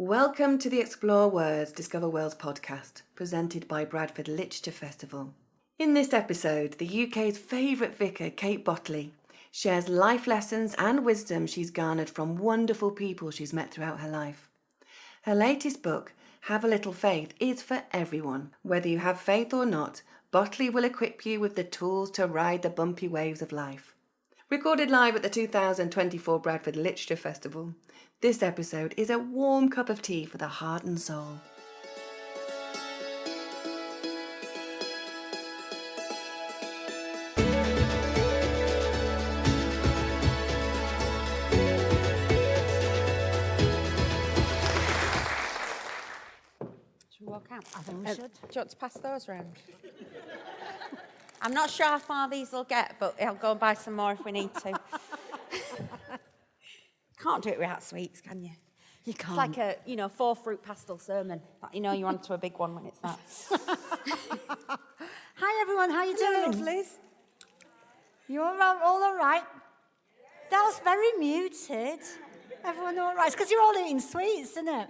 Welcome to the Explore Words, Discover Worlds podcast, presented by Bradford Literature Festival. In this episode, the UK's favourite vicar, Kate Bottley, shares life lessons and wisdom she's garnered from wonderful people she's met throughout her life. Her latest book, Have a Little Faith, is for everyone. Whether you have faith or not, Bottley will equip you with the tools to ride the bumpy waves of life. Recorded live at the 2024 Bradford Literature Festival, this episode is a warm cup of tea for the heart and soul. Should we walk out? I think we should. Do you want to pass those round? I'm not sure how far these will get, but I'll go and buy some more if we need to. Can't do it without sweets, can you? You can't. It's like a, 4-fruit pastel sermon. You want to a big one when it's that. Hi everyone, how you doing? Liz? You all right? That was very muted. Everyone all right? It's because you're all eating sweets, isn't it?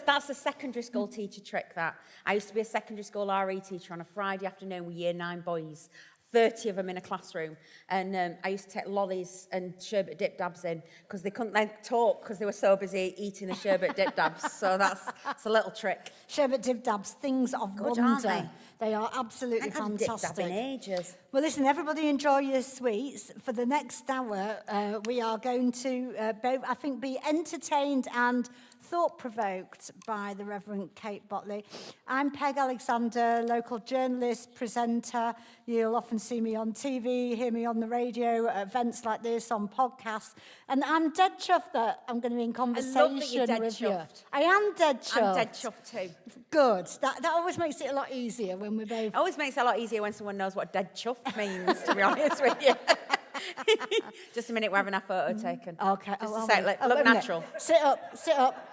That's a secondary school teacher trick, that. I used to be a secondary school RE teacher on a Friday afternoon with year 9 boys. 30 of them in a classroom, and I used to take lollies and sherbet dip dabs in because they couldn't then talk because they were so busy eating the sherbet dip dabs. So that's a little trick. Sherbet dip dabs, things of wonder. Aren't they? They are absolutely fantastic. I haven't dip dab in ages. Well, listen, everybody enjoy your sweets. For the next hour, we are going to both, I think, be entertained and thought-provoked by the Reverend Kate Bottley. I'm Peg Alexander, local journalist, presenter. You'll often see me on TV, hear me on the radio, at events like this, on podcasts. And I'm dead chuffed that I'm going to be in conversation with you. I am dead chuffed. I'm dead chuffed too. Good. That always makes it a lot easier when we're both... It always makes it a lot easier when someone knows what dead chuffed means, to be honest with you. Just a minute, we're having our photo taken. Okay. Just a sec, look natural. Sit up.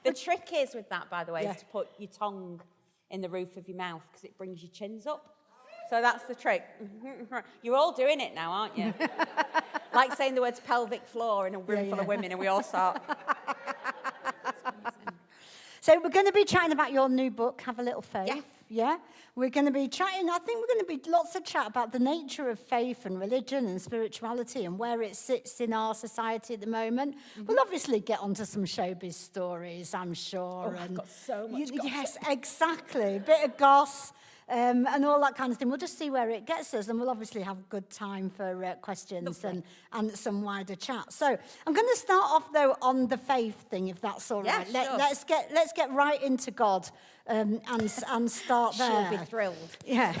The trick is with that, by the way, is to put your tongue in the roof of your mouth because it brings your chins up. So that's the trick. You're all doing it now, aren't you? Like saying the words pelvic floor in a room full of women and we all start. So we're going to be chatting about your new book, Have a Little Faith. Yeah. Yeah? We're going to be chatting, I think we're going to be lots of chat about the nature of faith and religion and spirituality and where it sits in our society at the moment. Mm-hmm. We'll obviously get onto some showbiz stories, I'm sure. I've got so much goss. Yes, exactly. A bit of goss. And all that kind of thing. We'll just see where it gets us, and we'll obviously have a good time for questions and some wider chat. So I'm going to start off, though, on the faith thing, if that's all right. Sure. Let's get right into God and start there. She'll be thrilled. Yeah.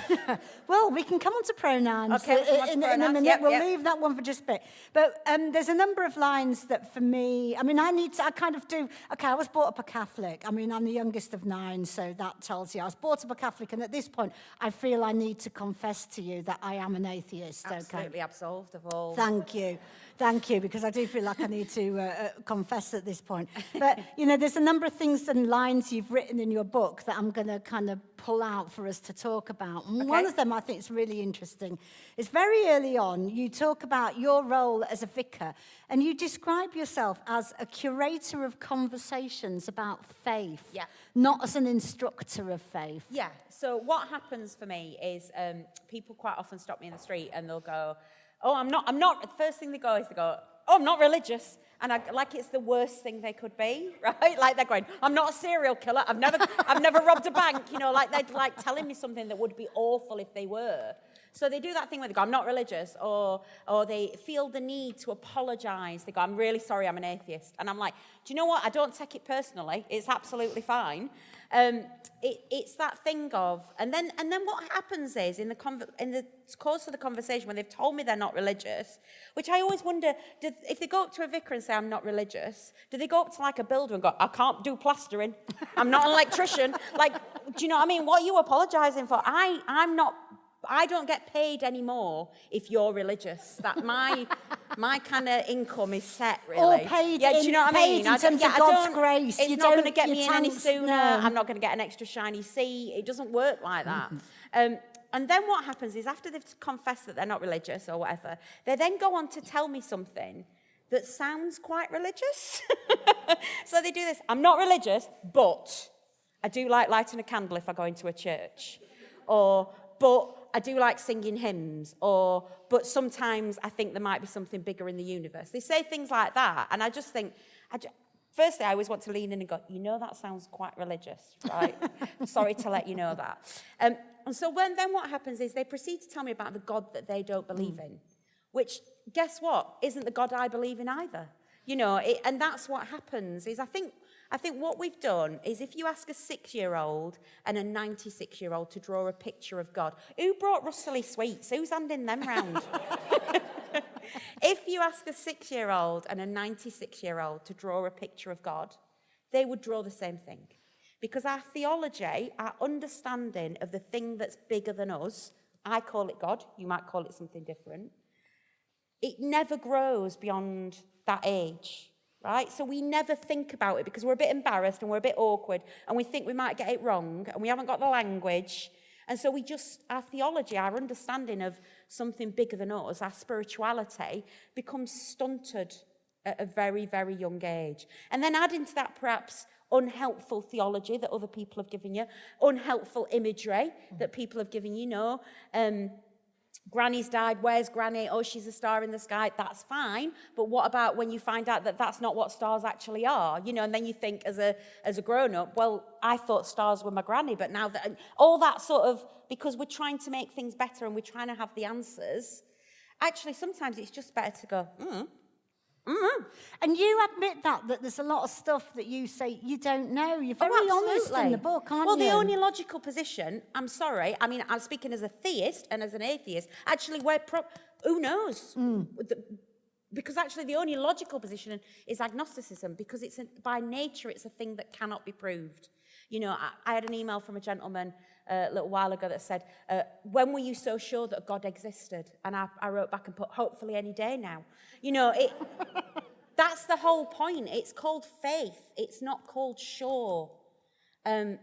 Well, we can come on to pronouns in a minute. Yep, we'll leave that one for just a bit. But there's a number of lines that, for me, I was brought up a Catholic. I mean, I'm the youngest of 9, so that tells you. I was brought up a Catholic, and at this point, I feel I need to confess to you that I am an atheist. Absolutely absolved of all. Thank you, because I do feel like I need to confess at this point. But, there's a number of things and lines you've written in your book that I'm going to kind of pull out for us to talk about. And one of them I think is really interesting. It's very early on, you talk about your role as a vicar, and you describe yourself as a curator of conversations about faith, not as an instructor of faith. Yeah, so what happens for me is people quite often stop me in the street and they'll go, oh, I'm not, the first thing they go, oh, I'm not religious. And like it's the worst thing they could be, right? Like they're going, I'm not a serial killer. I've never robbed a bank. Like they're like telling me something that would be awful if they were. So they do that thing where they go, I'm not religious, or they feel the need to apologise. They go, I'm really sorry, I'm an atheist. And I'm like, do you know what? I don't take it personally. It's absolutely fine. It's that thing of, and then what happens is in the course of the conversation when they've told me they're not religious, which I always wonder, if they go up to a vicar and say I'm not religious, do they go up to like a builder and go, I can't do plastering, I'm not an electrician? Like, do you know what I mean? What are you apologising for? I don't get paid anymore if you're religious. That my kind of income is set, really. Or paid, do you know what I mean? In terms of God's grace. It's not going to get me in any sooner. No. I'm not going to get an extra shiny C. It doesn't work like that. And then what happens is after they've confessed that they're not religious or whatever, they then go on to tell me something that sounds quite religious. So they do this. I'm not religious, but I do like lighting a candle if I go into a church. Or, but I do like singing hymns. Or, but sometimes I think there might be something bigger in the universe. They say things like that. And I just think, firstly, I always want to lean in and go, that sounds quite religious, right? Sorry to let you know that. And so then what happens is they proceed to tell me about the God that they don't believe in, which, guess what, isn't the God I believe in either. And that's what happens is I think what we've done is if you ask a 6-year-old and a 96-year-old to draw a picture of God, who brought Russelly sweets? Who's handing them round? If you ask a 6-year-old and a 96-year-old to draw a picture of God, they would draw the same thing. Because our theology, our understanding of the thing that's bigger than us, I call it God, you might call it something different, it never grows beyond that age, right? So we never think about it because we're a bit embarrassed and we're a bit awkward and we think we might get it wrong and we haven't got the language. And so our theology, our understanding of something bigger than us, our spirituality, becomes stunted at a very, very young age. And then add into that perhaps unhelpful theology that other people have given you, unhelpful imagery that people have given you, Granny's died, where's Granny? Oh, she's a star in the sky, that's fine. But what about when you find out that that's not what stars actually are? And then you think as a grown-up, well, I thought stars were my granny, but now that, all that sort of, because we're trying to make things better and we're trying to have the answers, actually sometimes it's just better to go, And you admit that there's a lot of stuff that you say you don't know. You're very honest in the book, aren't you? Well, the only logical position, I'm sorry, I mean, I'm speaking as a theist and as an atheist, actually, who knows? Because actually the only logical position is agnosticism, because by nature it's a thing that cannot be proved. I had an email from a gentleman a little while ago that said, when were you so sure that God existed? And I wrote back and put, hopefully any day now. That's the whole point. It's called faith. It's not called sure. And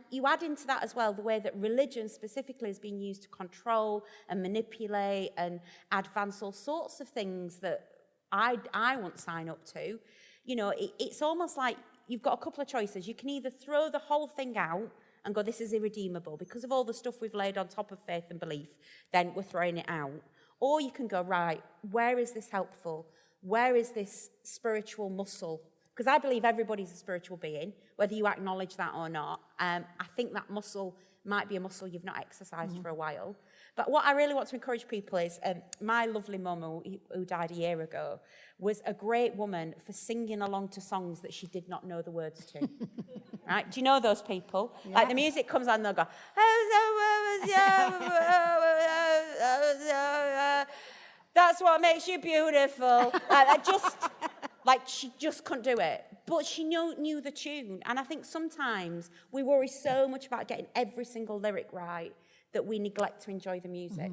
you add into that as well the way that religion specifically is being used to control and manipulate and advance all sorts of things that I won't sign up to. It's almost like you've got a couple of choices. You can either throw the whole thing out and go, this is irredeemable because of all the stuff we've laid on top of faith and belief, then we're throwing it out. Or you can go, right, where is this helpful? Where is this spiritual muscle? Because I believe everybody's a spiritual being, whether you acknowledge that or not. I think that muscle might be a muscle you've not exercised for a while. But what I really want to encourage people is, my lovely mum, who died a year ago, was a great woman for singing along to songs that she did not know the words to. Right? Do you know those people? Yeah. Like the music comes on and they'll go, that's what makes you beautiful. She just couldn't do it. But she knew the tune. And I think sometimes we worry so much about getting every single lyric right that we neglect to enjoy the music.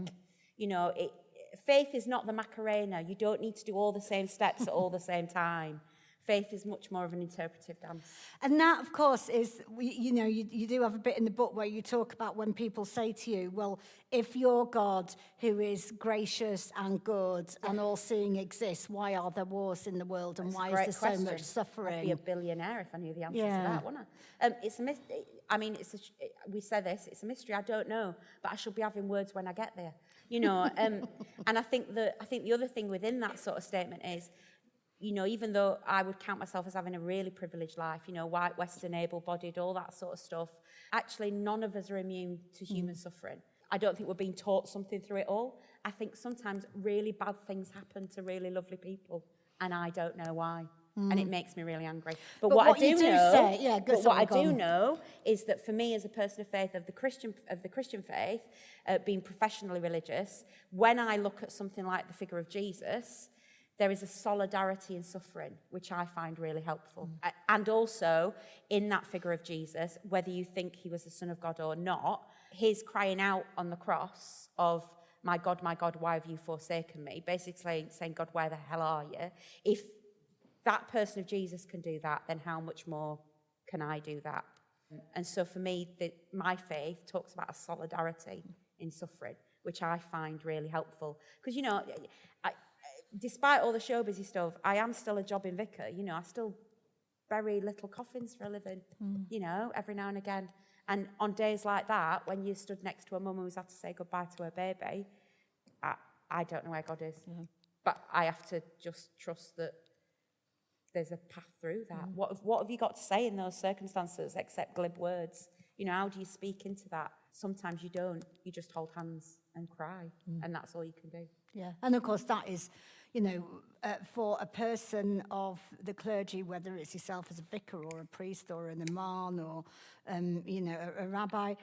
Faith is not the Macarena. You don't need to do all the same steps at all the same time. Faith is much more of an interpretive dance. And that, of course, is, you do have a bit in the book where you talk about when people say to you, well, if your God, who is gracious and good and all-seeing exists, why are there wars in the world and why is there so much suffering? I'd be a billionaire if I knew the answer to that, wouldn't I? It's a mystery. I mean, we say this, it's a mystery, I don't know, but I shall be having words when I get there. And I think the other thing within that sort of statement is, even though I would count myself as having a really privileged life, white, Western, able-bodied, all that sort of stuff, actually none of us are immune to human suffering. I don't think we're being taught something through it all. I think sometimes really bad things happen to really lovely people, and I don't know why. And it makes me really angry. But what I do know is that for me as a person of faith, of the Christian faith, being professionally religious, when I look at something like the figure of Jesus, there is a solidarity in suffering, which I find really helpful. And also, in that figure of Jesus, whether you think he was the Son of God or not, his crying out on the cross of, my God, why have you forsaken me? Basically saying, God, where the hell are you? If that person of Jesus can do that, then how much more can I do that? And so for me, my faith talks about a solidarity in suffering, which I find really helpful. Because, despite all the show busy stuff, I am still a jobbing vicar. You know, I still bury little coffins for a living, you know, every now and again. And on days like that, when you stood next to a mum who's had to say goodbye to her baby, I don't know where God is. But I have to just trust that there's a path through that. What have you got to say in those circumstances except glib words? You know, how do you speak into that? Sometimes you don't. You just hold hands and cry, and that's all you can do. Yeah, and of course that is, you know, for a person of the clergy, whether it's yourself as a vicar or a priest or an imam or, you know, a rabbi,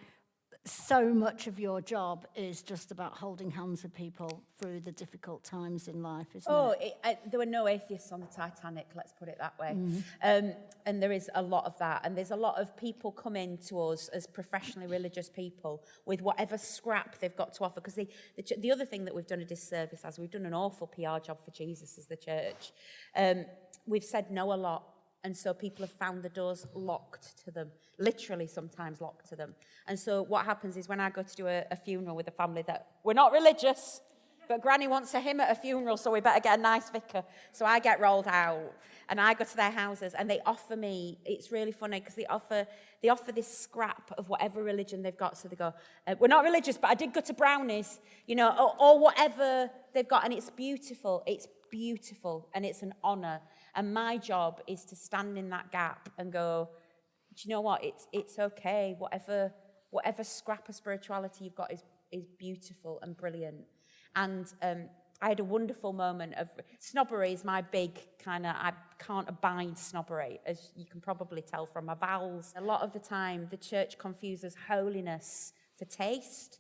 so much of your job is just about holding hands with people through the difficult times in life, isn't it? There were no atheists on the Titanic, let's put it that way. And there is a lot of that. And there's a lot of people come in to us as professionally religious people with whatever scrap they've got to offer. Because the other thing that we've done a disservice as, we've done an awful PR job for Jesus as the church. We've said no a lot. And so people have found the doors locked to them, literally sometimes locked to them. And so what happens is when I go to do a funeral with a family that, we're not religious, but Granny wants a hymn at a funeral, so we better get a nice vicar. So I get rolled out and I go to their houses and they offer me, it's really funny because they offer this scrap of whatever religion they've got. So they go, we're not religious, but I did go to Brownies, you know, or whatever they've got. And it's beautiful, and it's an honour. And my job is to stand in that gap and go, do you know what? It's okay. Whatever scrap of spirituality you've got is beautiful and brilliant. And I had a wonderful moment of snobbery is my big kind of, I can't abide snobbery, as you can probably tell from my vowels. A lot of the time, the church confuses holiness for taste.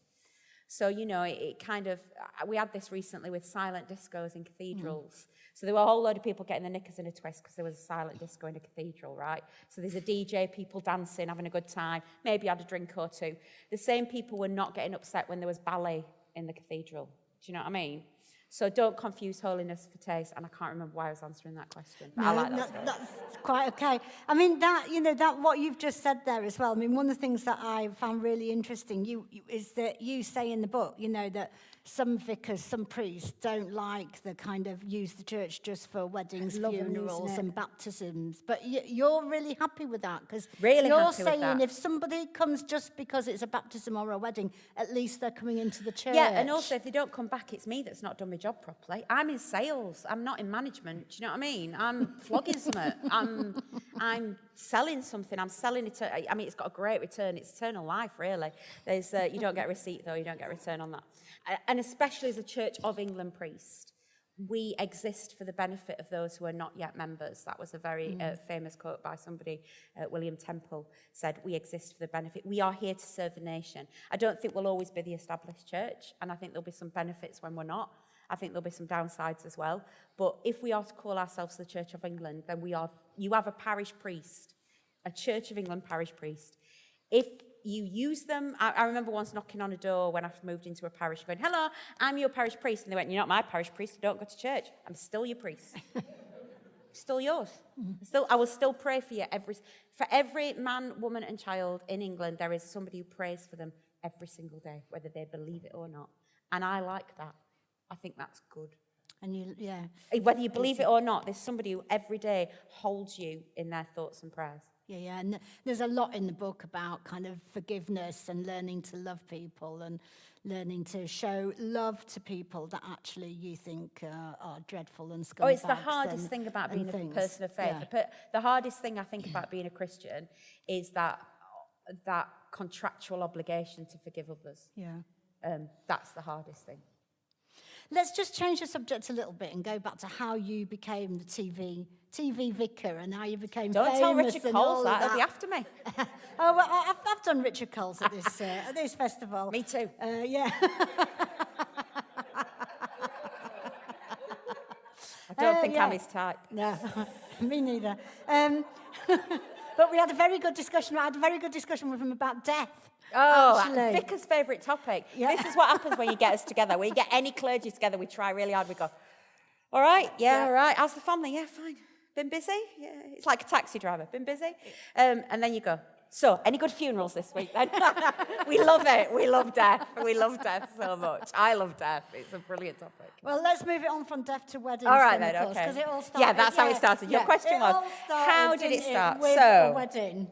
So, you know, it kind of, we had this recently with silent discos in cathedrals. So there were a whole load of people getting their knickers in a twist because there was a silent disco in a cathedral, right? So there's a DJ, people dancing, having a good time, maybe had a drink or two. The same people were not getting upset when there was ballet in the cathedral. Do you know what I mean? So don't confuse holiness for taste. And I can't remember why I was answering that question. But I like that. That's quite okay. I mean, that, you know, that what you've just said there as well. I mean, one of the things that I found really interesting is that you say in the book, you know, that some vicars, some priests don't like the kind of use the church just for weddings, funerals and baptisms. But you're really happy with that because you're saying if somebody comes just because it's a baptism or a wedding, at least they're coming into the church. Yeah, and also if they don't come back, it's me that's not done my job properly. I'm in sales. I'm not in management. Do you know what I mean? I'm flogging something. I'm selling something. I'm selling it. I mean, it's got a great return. It's eternal life, really. There's you don't get a receipt, though. You don't get a return on that. And especially as a Church of England priest, we exist for the benefit of those who are not yet members. That was a very famous quote by somebody, William Temple, said, we exist for the benefit. We are here to serve the nation. I don't think we'll always be the established church, and I think there'll be some benefits when we're not. I think there'll be some downsides as well. But if we are to call ourselves the Church of England, then you have a parish priest, a Church of England parish priest. If you use them, I remember once knocking on a door when I moved into a parish going, hello, I'm your parish priest. And they went, you're not my parish priest, I don't go to church. I'm still your priest. Still yours. I will still pray for you. For every man, woman and child in England, there is somebody who prays for them every single day, whether they believe it or not. And I like that. I think that's good. And whether you believe it or not, there's somebody who every day holds you in their thoughts and prayers. Yeah, and there's a lot in the book about kind of forgiveness and learning to love people and learning to show love to people that actually you think are dreadful and scumbags. Oh, it's the hardest thing about being a person of faith. Yeah. The hardest thing I think about being a Christian is that contractual obligation to forgive others. Yeah. That's the hardest thing. Let's just change the subject a little bit and go back to how you became the TV vicar and how you became famous. Don't tell Richard Coles that. He'll be after me. Oh, well, I've done Richard Coles at this festival. Me too. Yeah. I don't think I'm his type. No, me neither. But we had a very good discussion. I had a very good discussion with him about death. Oh, Vicar's favourite topic. Yeah. This is what happens when you get us together. When you get any clergy together, we try really hard. We go, all right, all right. How's the family? Yeah, fine. Been busy? Yeah. It's like a taxi driver. Been busy? And then you go, So, any good funerals this week then? We love it. We love death. We love death so much. I love death. It's a brilliant topic. Well, let's move it on from death to weddings. All right then, okay. Because it all started. Yeah, that's how it started. Your question was, how did it start? With a wedding.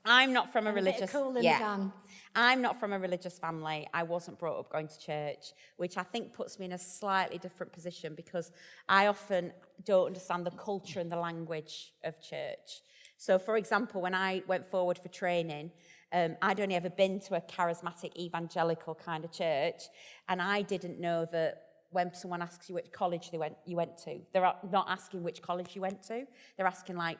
I'm not from a And religious... bit of cool in the gang. I'm not from a religious family. I wasn't brought up going to church, which I think puts me in a slightly different position because I often don't understand the culture and the language of church. So, for example, when I went forward for training, I'd only ever been to a charismatic evangelical kind of church, and I didn't know that when someone asks you which college you went to, they're not asking which college you went to. They're asking, like,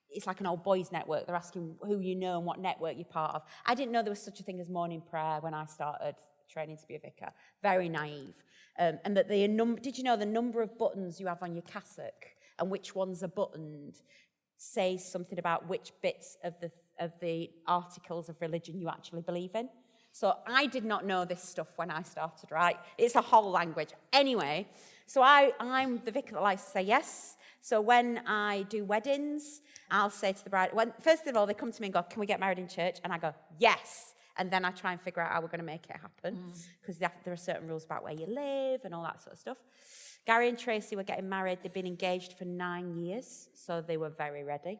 it's like an old boys network. They're asking who you know and what network you're part of. I didn't know there was such a thing as morning prayer when I started training to be a vicar. Very naive. And that did you know the number of buttons you have on your cassock and which ones are buttoned says something about which bits of the articles of religion you actually believe in? So I did not know this stuff when I started, right? It's a whole language. Anyway, so I'm the vicar that likes to say yes. So when I do weddings, I'll say to the bride, first of all, they come to me and go, can we get married in church? And I go, yes. And then I try and figure out how we're going to make it happen. Because there are certain rules about where you live and all that sort of stuff. Gary and Tracy were getting married. They'd been engaged for 9 years, so they were very ready.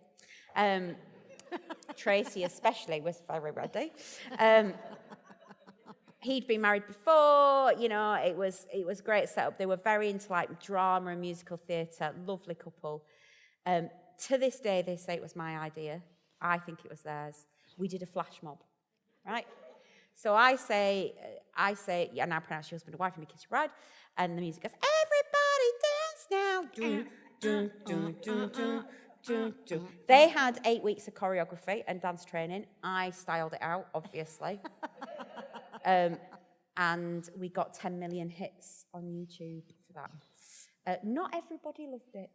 Tracy especially was very ready. He'd been married before, you know, it was great setup. They were very into like drama and musical theatre, lovely couple. To this day, they say it was my idea. I think it was theirs. We did a flash mob, right? So I say, yeah, now pronounce your husband and wife and kiss your bride. And the music goes, everybody dance now. Dun, dun, dun, dun, dun, dun. They had 8 weeks of choreography and dance training. I styled it out, obviously. And we got 10 million hits on YouTube for that. Not everybody loved it.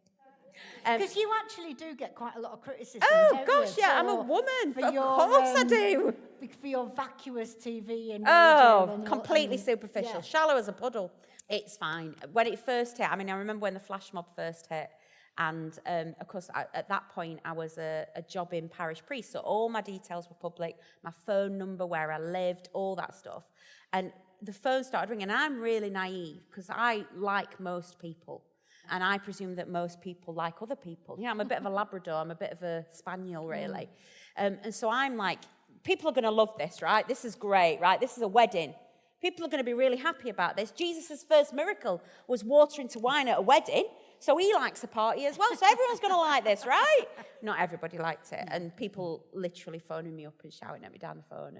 Because you actually do get quite a lot of criticism. Oh, gosh, yeah, I'm a woman. Of course I do. For your vacuous TV and completely superficial. Yeah. Shallow as a puddle. It's fine. When it first hit, I mean, I remember when the flash mob first hit. And, of course, at that point, I was a jobbing parish priest. So all my details were public, my phone number, where I lived, all that stuff. And the phone started ringing. And I'm really naive because I like most people. And I presume that most people like other people. You know, I'm a bit of a Labrador. I'm a bit of a Spaniel, really. And so I'm like, people are going to love this, right? This is great, right? This is a wedding. People are going to be really happy about this. Jesus' first miracle was water into wine at a wedding. So he likes a party as well. So everyone's going to like this, right? Not everybody liked it. And people literally phoning me up and shouting at me down the phone.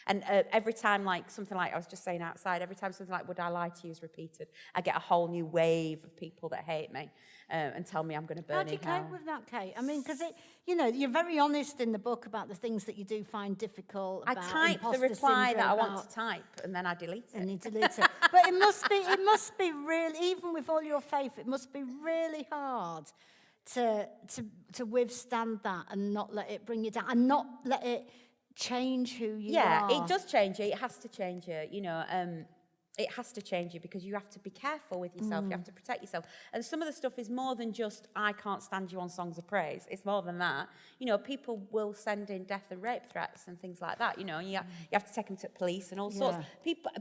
And every time, like, something like I was just saying outside, every time something like, would I lie to you is repeated, I get a whole new wave of people that hate me and tell me I'm going to burn in hell. How do you cope with that, Kate? I mean, because, you know, you're very honest in the book about the things that you do find difficult. I type the reply that I want to type, and then I delete it. And you delete it. But it must be really, even with all your faith, it must be really hard to withstand that and not let it bring you down and not let it change who you are. Yeah, it does change you. It has to change you, you know. It has to change you because you have to be careful with yourself. You have to protect yourself. And some of the stuff is more than just, I can't stand you on Songs of Praise. It's more than that. You know, people will send in death and rape threats and things like that. You know, you have to take them to police and all sorts.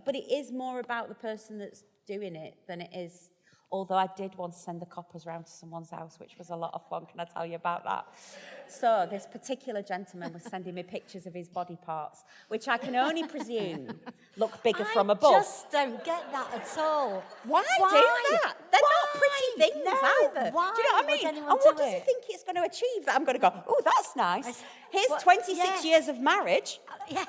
But it is more about the person that's doing it than it is. Although I did once send the coppers round to someone's house, which was a lot of fun. Can I tell you about that? So this particular gentleman was sending me pictures of his body parts, which I can only presume look bigger from above. I just don't get that at all. Why do that? They're not pretty things either. Why? Do you know what I mean? And what does he think it's going to achieve that I'm going to go, oh, that's nice. Here's 26 years of marriage. Yeah.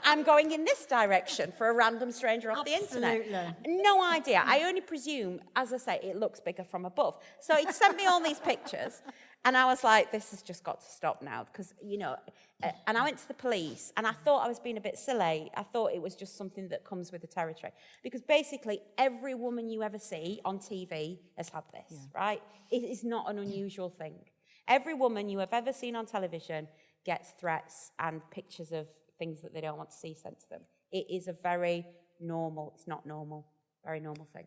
I'm going in this direction for a random stranger off the internet. No idea. I only presume, as I say, it looks bigger from above. So he sent me all these pictures, and I was like, this has just got to stop now, because, you know, and I went to the police, and I thought I was being a bit silly. I thought it was just something that comes with the territory. Because basically, every woman you ever see on TV has had this, right? It is not an unusual thing. Every woman you have ever seen on television gets threats and pictures of things that they don't want to see sent to them. It is a very normal, it's not normal, very normal thing.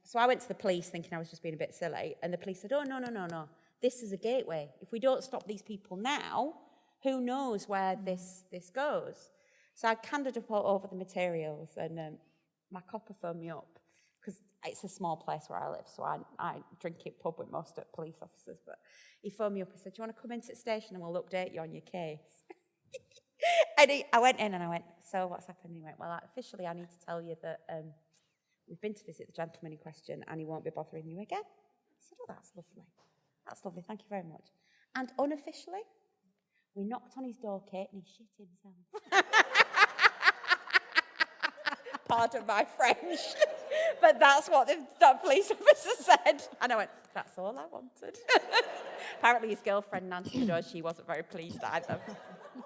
So I went to the police thinking I was just being a bit silly, and the police said, oh, no. This is a gateway. If we don't stop these people now, who knows where this goes? So I canned up all over the materials, and my copper phoned me up, because it's a small place where I live, so I drink at pub with most of police officers, but he phoned me up and said, do you want to come into the station and we'll update you on your case? And I went in and I went, so what's happened? He went, well, officially I need to tell you that we've been to visit the gentleman in question and he won't be bothering you again. I said, oh, that's lovely. That's lovely, thank you very much. And unofficially, we knocked on his door, Kate, and he shit himself. Pardon my French. But that's what that police officer said. And I went, that's all I wanted. Apparently his girlfriend answered the door. She wasn't very pleased either.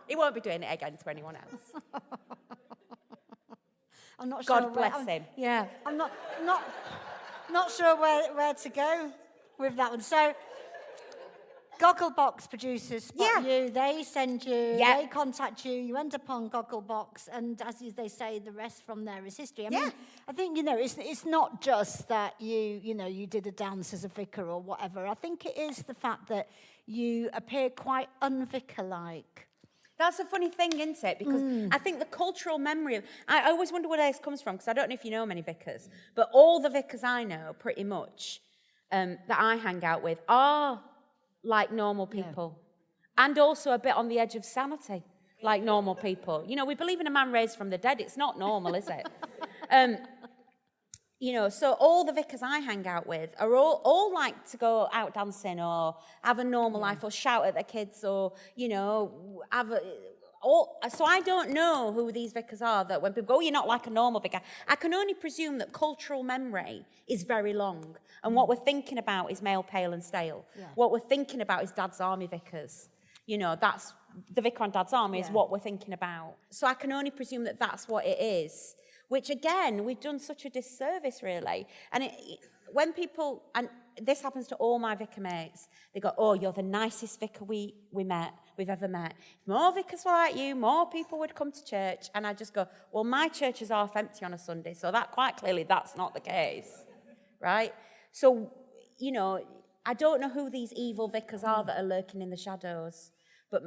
He won't be doing it again to anyone else. I'm not sure. God bless him. Yeah, I'm not sure where to go with that one. So, Gogglebox producers spot you, they send you, they contact you, you end up on Gogglebox, and as they say, the rest from there is history. I mean, I think, it's not just that you did a dance as a vicar or whatever. I think it is the fact that you appear quite unvicar-like. That's a funny thing, isn't it? Because I think the cultural memory I always wonder where this comes from, because I don't know if you know many vicars, but all the vicars I know, pretty much, that I hang out with, are like normal people, and also a bit on the edge of sanity, like normal people. We believe in a man raised from the dead. It's not normal, is it? So all the vicars I hang out with are all like to go out dancing or have a normal life or shout at their kids or, so I don't know who these vicars are that when people go, you're not like a normal vicar. I can only presume that cultural memory is very long. And what we're thinking about is male, pale and stale. Yeah. What we're thinking about is Dad's Army vicars. That's the vicar on Dad's Army is what we're thinking about. So I can only presume that that's what it is, which again, we've done such a disservice really. And when people, and this happens to all my vicar mates, they go, oh, you're the nicest vicar we've ever met. If more vicars were like you, more people would come to church. And I just go, well, my church is half empty on a Sunday, so that quite clearly that's not the case, right? So, I don't know who these evil vicars are that are lurking in the shadows, but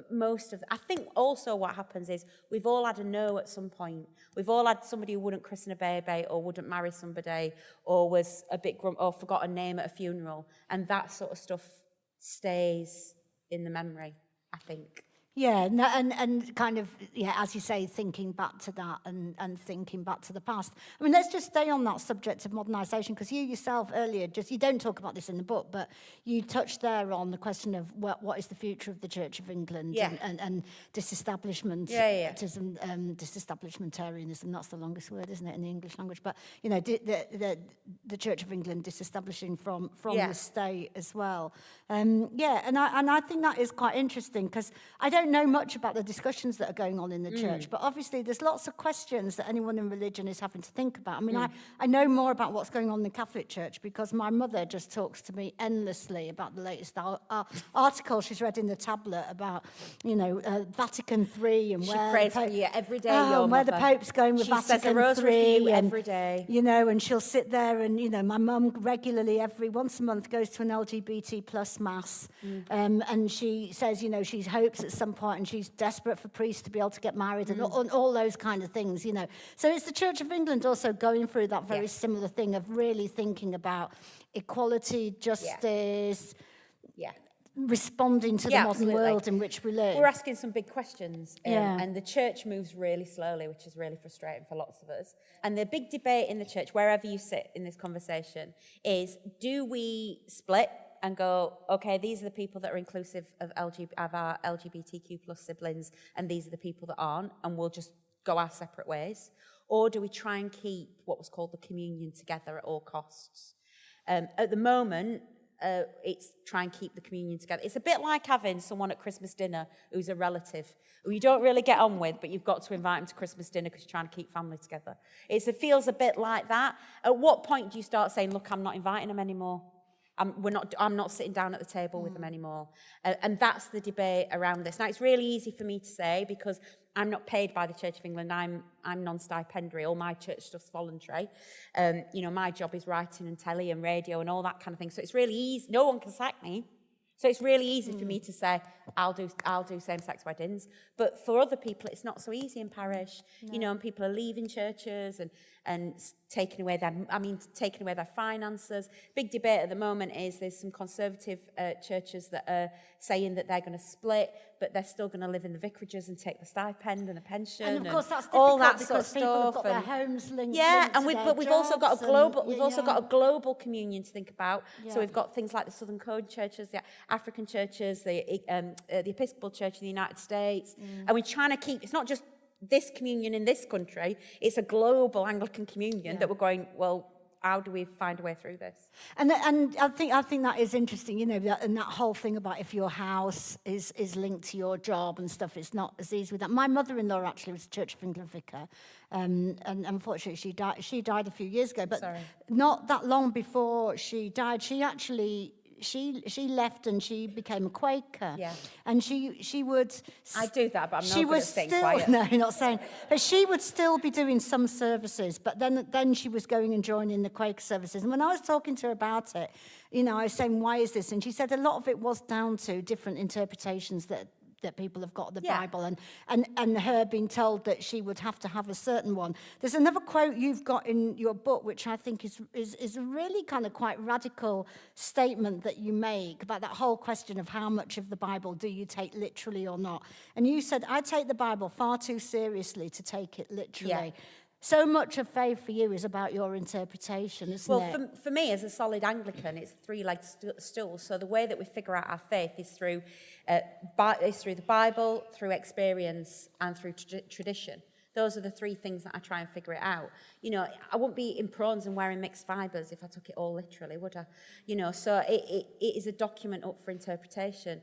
I think also what happens is we've all had a no at some point. We've all had somebody who wouldn't christen a baby or wouldn't marry somebody or was a bit or forgot a name at a funeral, and that sort of stuff stays in the memory, I think. Yeah, and kind of, as you say, thinking back to that and thinking back to the past. I mean, let's just stay on that subject of modernisation, because you yourself earlier, you don't talk about this in the book, but you touched there on the question of what is the future of the Church of England and disestablishmentism, disestablishmentarianism, that's the longest word, isn't it, in the English language, but, the Church of England disestablishing from the state as well. And I think that is quite interesting, because I don't know much about the discussions that are going on in the church, but obviously there's lots of questions that anyone in religion is having to think about. I mean, I know more about what's going on in the Catholic Church because my mother just talks to me endlessly about the latest article she's read in the tablet about, Vatican III and she where prays for you every day. Where the Pope's going with Vatican III. She says a rosary for you every day. And she'll sit there and, my mum regularly once a month goes to an LGBT plus mass, and she says, she hopes at some point, and she's desperate for priests to be able to get married and all those kind of things, So it's the Church of England also going through that very similar thing of really thinking about equality, justice, responding to the modern world in which we live. We're asking some big questions, and the church moves really slowly, which is really frustrating for lots of us. And the big debate in the church, wherever you sit in this conversation, is do we split and go, okay, these are the people that are inclusive of our LGBTQ plus siblings, and these are the people that aren't, and we'll just go our separate ways? Or do we try and keep what was called the communion together at all costs? At the moment, it's try and keep the communion together. It's a bit like having someone at Christmas dinner who's a relative who you don't really get on with, but you've got to invite them to Christmas dinner because you're trying to keep family together. It feels a bit like that. At what point do you start saying, look, I'm not inviting them anymore? I'm not sitting down at the table with them anymore. And that's the debate around this. Now, it's really easy for me to say because I'm not paid by the Church of England. I'm non-stipendiary. All my church stuff's voluntary. My job is writing and telly and radio and all that kind of thing. So it's really easy. No one can sack me. So it's really easy for me to say, I'll do same-sex weddings. But for other people, it's not so easy in parish, you know, and people are leaving churches and taking away their finances. Big debate at the moment is there's some conservative churches that are saying that they're going to split, but they're still going to live in the vicarages and take the stipend and the pension And of course, that's and all difficult that sort of because people have stuff. got their homes linked. Yeah, linked and to we've, their but we've also got a jobs global. and- We've yeah, also got a global communion to think about. Yeah. So we've got things like the Southern Code churches, the African churches, the Episcopal Church in the United States, and we're trying to keep. It's not just this communion in this country; it's a global Anglican communion that we're going. Well, how do we find a way through this? And I think that is interesting, you know, and that whole thing about if your house is linked to your job and stuff, it's not as easy with that. My mother-in-law actually was a Church of England vicar, and unfortunately she died a few years ago. But not that long before she died, she actually she left and she became a Quaker. Yeah. And she would. I do that, but I'm not she good was at staying still, quiet. No, not saying. But she would still be doing some services, but then she was going and joining the Quaker services. And when I was talking to her about it, you know, I was saying, why is this? And she said a lot of it was down to different interpretations that people have got of the Bible, and her being told that she would have to have a certain one. There's another quote you've got in your book, which I think is a really kind of quite radical statement that you make about that whole question of how much of the Bible do you take literally or not. And you said, I take the Bible far too seriously to take it literally. Yeah. So much of faith for you is about your interpretation, isn't it? Well, for me, as a solid Anglican, it's a three-legged stool. So the way that we figure out our faith is through the Bible, through experience, and through tradition. Those are the three things that I try and figure it out. You know, I wouldn't be in prawns and wearing mixed fibres if I took it all literally, would I? You know, so it is a document up for interpretation.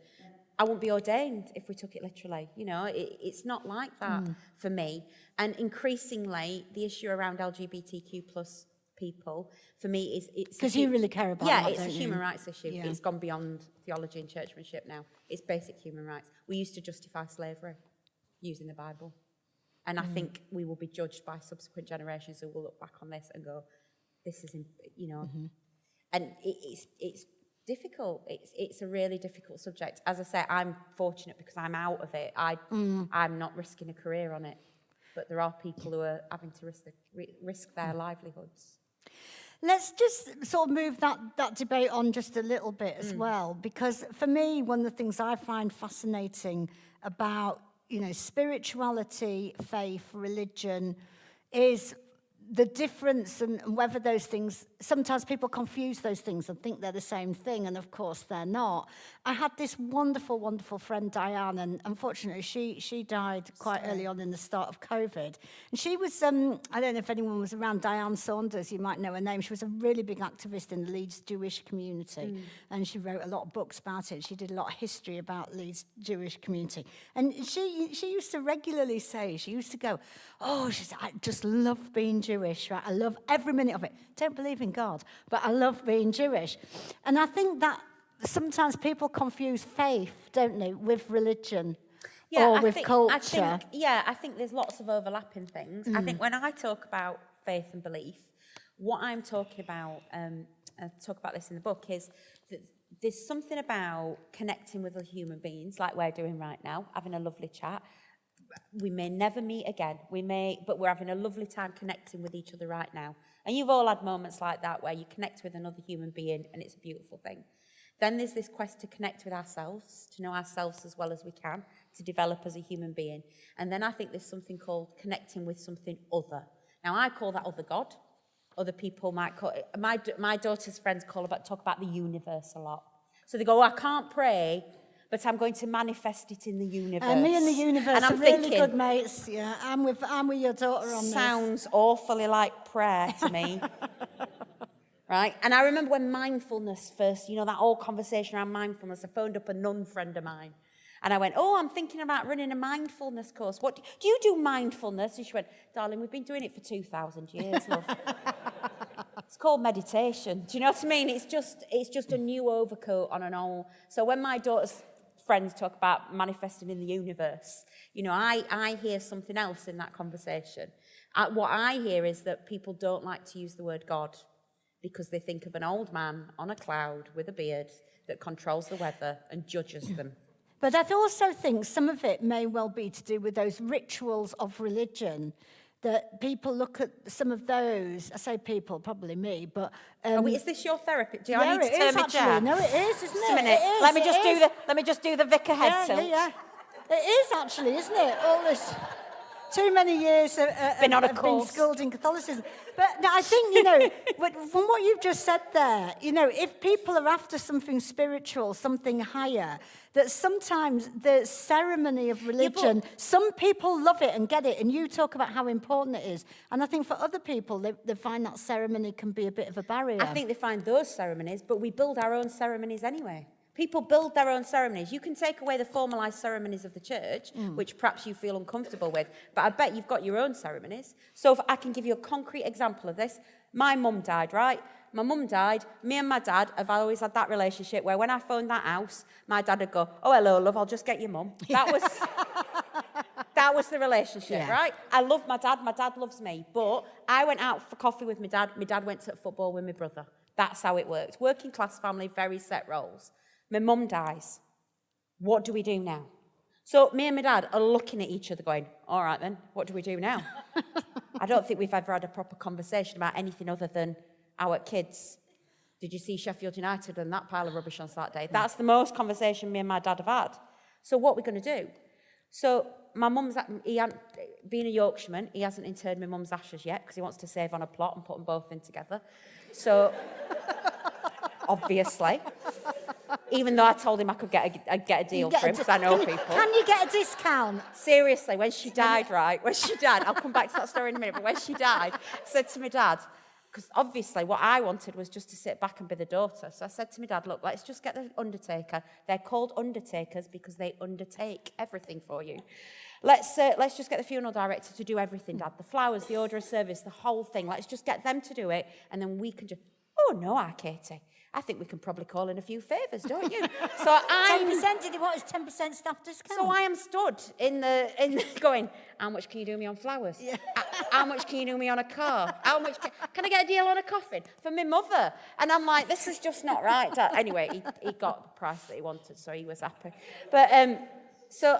I wouldn't be ordained if we took it literally. You know, it's not like that for me. And increasingly, the issue around LGBTQ plus people, for me, is it's because you really care about that, it's a don't you? human rights issue. Yeah. It's gone beyond theology and churchmanship now. It's basic human rights. We used to justify slavery using the Bible. And I think we will be judged by subsequent generations who will look back on this and go, this is, you know, and it's difficult. It's a really difficult subject. As I say, I'm fortunate because I'm out of it. I'm not risking a career on it. But there are people who are having to risk their livelihoods. Let's just sort of move that debate on just a little bit as well, because for me, one of the things I find fascinating about, you know, spirituality, faith, religion, is the difference and whether those things, sometimes people confuse those things and think they're the same thing, and of course they're not. I had this wonderful, wonderful friend, Diane, and unfortunately she died quite early on in the start of COVID. And she was, I don't know if anyone was around, Diane Saunders, you might know her name. She was a really big activist in the Leeds Jewish community, and she wrote a lot of books about it. She did a lot of history about Leeds Jewish community. And she used to regularly say, she used to go, oh, she said, I just love being Jewish, right? I love every minute of it. Don't believe in God, but I love being Jewish. And I think that sometimes people confuse faith, don't they, with religion or with culture. I think there's lots of overlapping things. I think when I talk about faith and belief, what I'm talking about, I talk about this in the book, is that there's something about connecting with other human beings, like we're doing right now, having a lovely chat. We may never meet again, but we're having a lovely time connecting with each other right now. And you've all had moments like that where you connect with another human being and it's a beautiful thing. Then there's this quest to connect with ourselves, to know ourselves as well as we can, to develop as a human being. And then I think there's something called connecting with something other. Now, I call that other God. Other people might call it, my daughter's friends talk about the universe a lot. So they go, I can't pray, but I'm going to manifest it in the universe. And me and the universe and I'm are really thinking, good mates. Yeah, I'm with your daughter on this. Sounds awfully like prayer to me. Right? And I remember when mindfulness first, you know, that whole conversation around mindfulness, I phoned up a nun friend of mine. And I went, I'm thinking about running a mindfulness course. What do you do mindfulness? And she went, darling, we've been doing it for 2,000 years, love. It's called meditation. Do you know what I mean? It's just a new overcoat on an old. So when my daughter's friends talk about manifesting in the universe, you know, I hear something else in that conversation. What I hear is that people don't like to use the word God because they think of an old man on a cloud with a beard that controls the weather and judges them. But I also think some of it may well be to do with those rituals of religion, that people look at some of those. I say people, probably me, but... Is this your therapy? Do I need to it turn is my actually. chair? No, it is, isn't Just a it? minute. It is, Let me it just is. let me just do the vicar head tilt. Yeah. It is actually, isn't it? All this... Too many years Been on a been course. schooled in Catholicism. But no, I think, from what you've just said there, if people are after something spiritual, something higher, that sometimes the ceremony of religion, some people love it and get it, and you talk about how important it is. And I think for other people, they find that ceremony can be a bit of a barrier. I think they find those ceremonies, but we build our own ceremonies anyway. People build their own ceremonies. You can take away the formalised ceremonies of the church, which perhaps you feel uncomfortable with, but I bet you've got your own ceremonies. So if I can give you a concrete example of this. My mum died, right? My mum died. Me and my dad have always had that relationship where when I phoned that house, my dad would go, "Oh, hello, love, I'll just get your mum." That was the relationship, right? I love my dad loves me, but I went out for coffee with my dad went to football with my brother. That's how it worked. Working class family, very set roles. My mum dies. What do we do now? So me and my dad are looking at each other going, all right then, what do we do now? I don't think we've ever had a proper conversation about anything other than our kids. Did you see Sheffield United and that pile of rubbish on Saturday? That's the most conversation me and my dad have had. So what are we going to do? So my mum's, being a Yorkshireman, he hasn't interred my mum's ashes yet because he wants to save on a plot and put them both in together. So, obviously, even though I told him I could get a deal for him because I know people. Can you get a discount? Seriously, when she died, I'll come back to that story in a minute, but when she died, I said to my dad, because obviously what I wanted was just to sit back and be the daughter. So I said to my dad, look, let's just get the undertaker. They're called undertakers because they undertake everything for you. Let's just get the funeral director to do everything, Dad. The flowers, the order of service, the whole thing. Let's just get them to do it, and then we can just... Oh, no, Katie. I think we can probably call in a few favours, don't you? So I'm... 10%, did he want his 10% staff discount? So I am stood in the going, how much can you do me on flowers? Yeah. How much can you do me on a car? How much can I get a deal on a coffin for my mother? And I'm like, this is just not right. Anyway, he got the price that he wanted, so he was happy. But so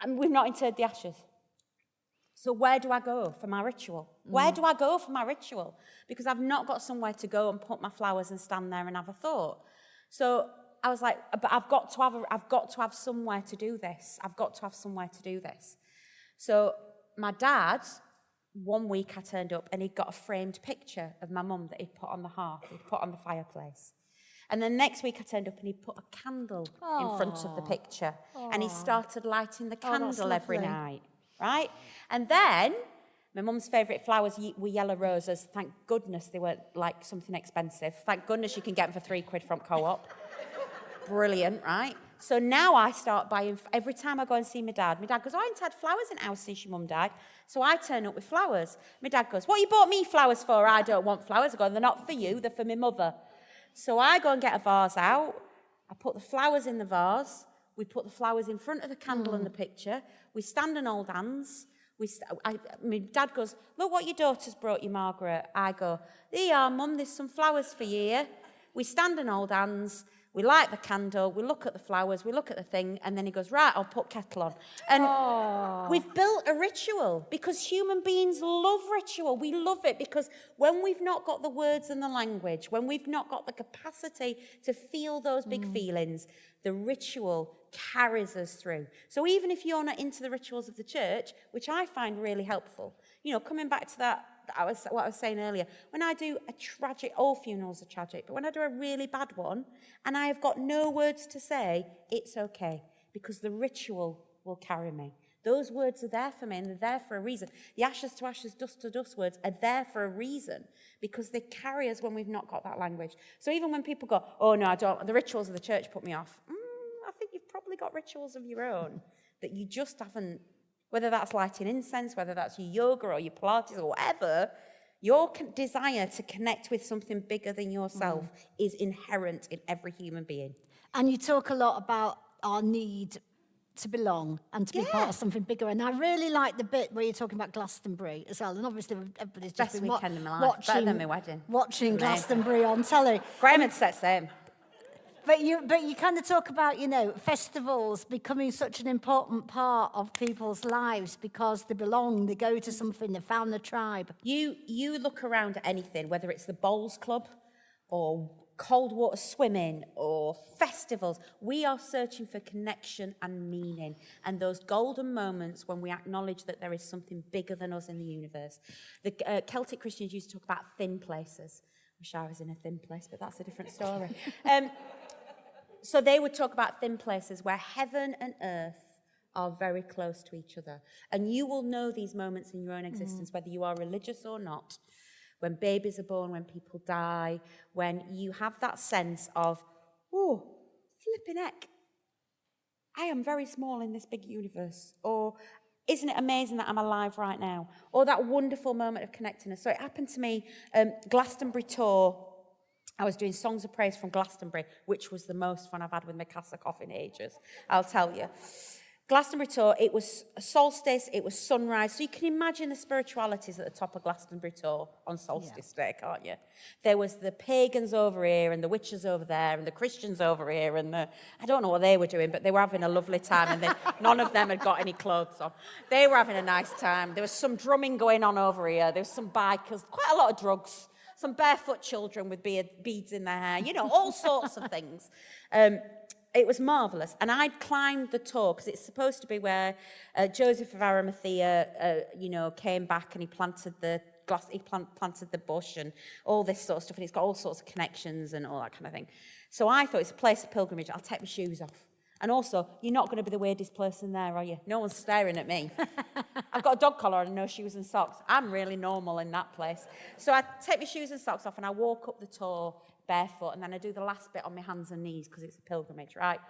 we've not interred the ashes. So where do I go for my ritual? Where do I go for my ritual? Because I've not got somewhere to go and put my flowers and stand there and have a thought. So I was like, but I've got to have somewhere to do this. I've got to have somewhere to do this. So my dad, one week I turned up and he'd got a framed picture of my mum that he'd put on the hearth, he'd put on the fireplace. And then next week I turned up and he'd put a candle in front of the picture. And he started lighting the candle every night, right? And then my mum's favourite flowers were yellow roses. Thank goodness they weren't like something expensive. Thank goodness you can get them for £3 from Co-op. Brilliant, right? So now I start buying, every time I go and see my dad goes, oh, I haven't had flowers in the house since your mum died. So I turn up with flowers. My dad goes, what you bought me flowers for? I don't want flowers. I go, they're not for you, they're for my mother. So I go and get a vase out. I put the flowers in the vase. We put the flowers in front of the candle and the picture. We stand and hold hands. My dad goes, look what your daughter's brought you, Margaret. I go, there you are, Mum, there's some flowers for you here. We stand and hold hands. We light the candle. We look at the flowers. We look at the thing. And then he goes, right, I'll put kettle on. And we've built a ritual because human beings love ritual. We love it because when we've not got the words and the language, when we've not got the capacity to feel those big feelings, the ritual carries us through. So even if you're not into the rituals of the church, which I find really helpful, coming back to that, what I was saying earlier, when I do a tragic, all funerals are tragic, but when I do a really bad one and I have got no words to say, it's okay because the ritual will carry me. Those words are there for me and they're there for a reason. The ashes to ashes, dust to dust words are there for a reason because they carry us when we've not got that language. So even when people go, oh no, I don't, the rituals of the church put me off. I think you've probably got rituals of your own that you just haven't, whether that's lighting incense, whether that's your yoga or your Pilates or whatever, your desire to connect with something bigger than yourself is inherent in every human being. And you talk a lot about our need to belong and to be part of something bigger. And I really like the bit where you're talking about Glastonbury as well. And obviously everybody's just Best been weekend of my life. Better than my wedding. watching Glastonbury on telly. Graham had said same. But you kind of talk about, festivals becoming such an important part of people's lives because they belong, they go to something, they found the tribe. You look around at anything, whether it's the bowls club or cold water swimming or festivals, we are searching for connection and meaning and those golden moments when we acknowledge that there is something bigger than us in the universe. The Celtic Christians used to talk about thin places. I wish I was in a thin place, but that's a different story. So they would talk about thin places where heaven and earth are very close to each other. And you will know these moments in your own existence, whether you are religious or not, when babies are born, when people die, when you have that sense of, oh, flipping heck, I am very small in this big universe. Or, isn't it amazing that I'm alive right now? Or that wonderful moment of connectedness. So it happened to me, Glastonbury tour. I was doing Songs of Praise from Glastonbury, which was the most fun I've had with my cassock off in ages, I'll tell you. Glastonbury tour, it was solstice, it was sunrise. So you can imagine the spiritualities at the top of Glastonbury tour on solstice day, can't you? There was the pagans over here and the witches over there and the Christians over here and I don't know what they were doing, but they were having a lovely time and none of them had got any clothes on. They were having a nice time. There was some drumming going on over here. There was some bikers, quite a lot of drugs. Some barefoot children with beads in their hair, all sorts of things. It was marvellous. And I'd climbed the tour, because it's supposed to be where Joseph of Arimathea, came back and he planted the planted the bush and all this sort of stuff. And it's got all sorts of connections and all that kind of thing. So I thought it's a place of pilgrimage. I'll take my shoes off. And also, you're not going to be the weirdest person there, are you? No one's staring at me. I've got a dog collar and no shoes and socks. I'm really normal in that place. So I take my shoes and socks off and I walk up the tour barefoot and then I do the last bit on my hands and knees because it's a pilgrimage, right?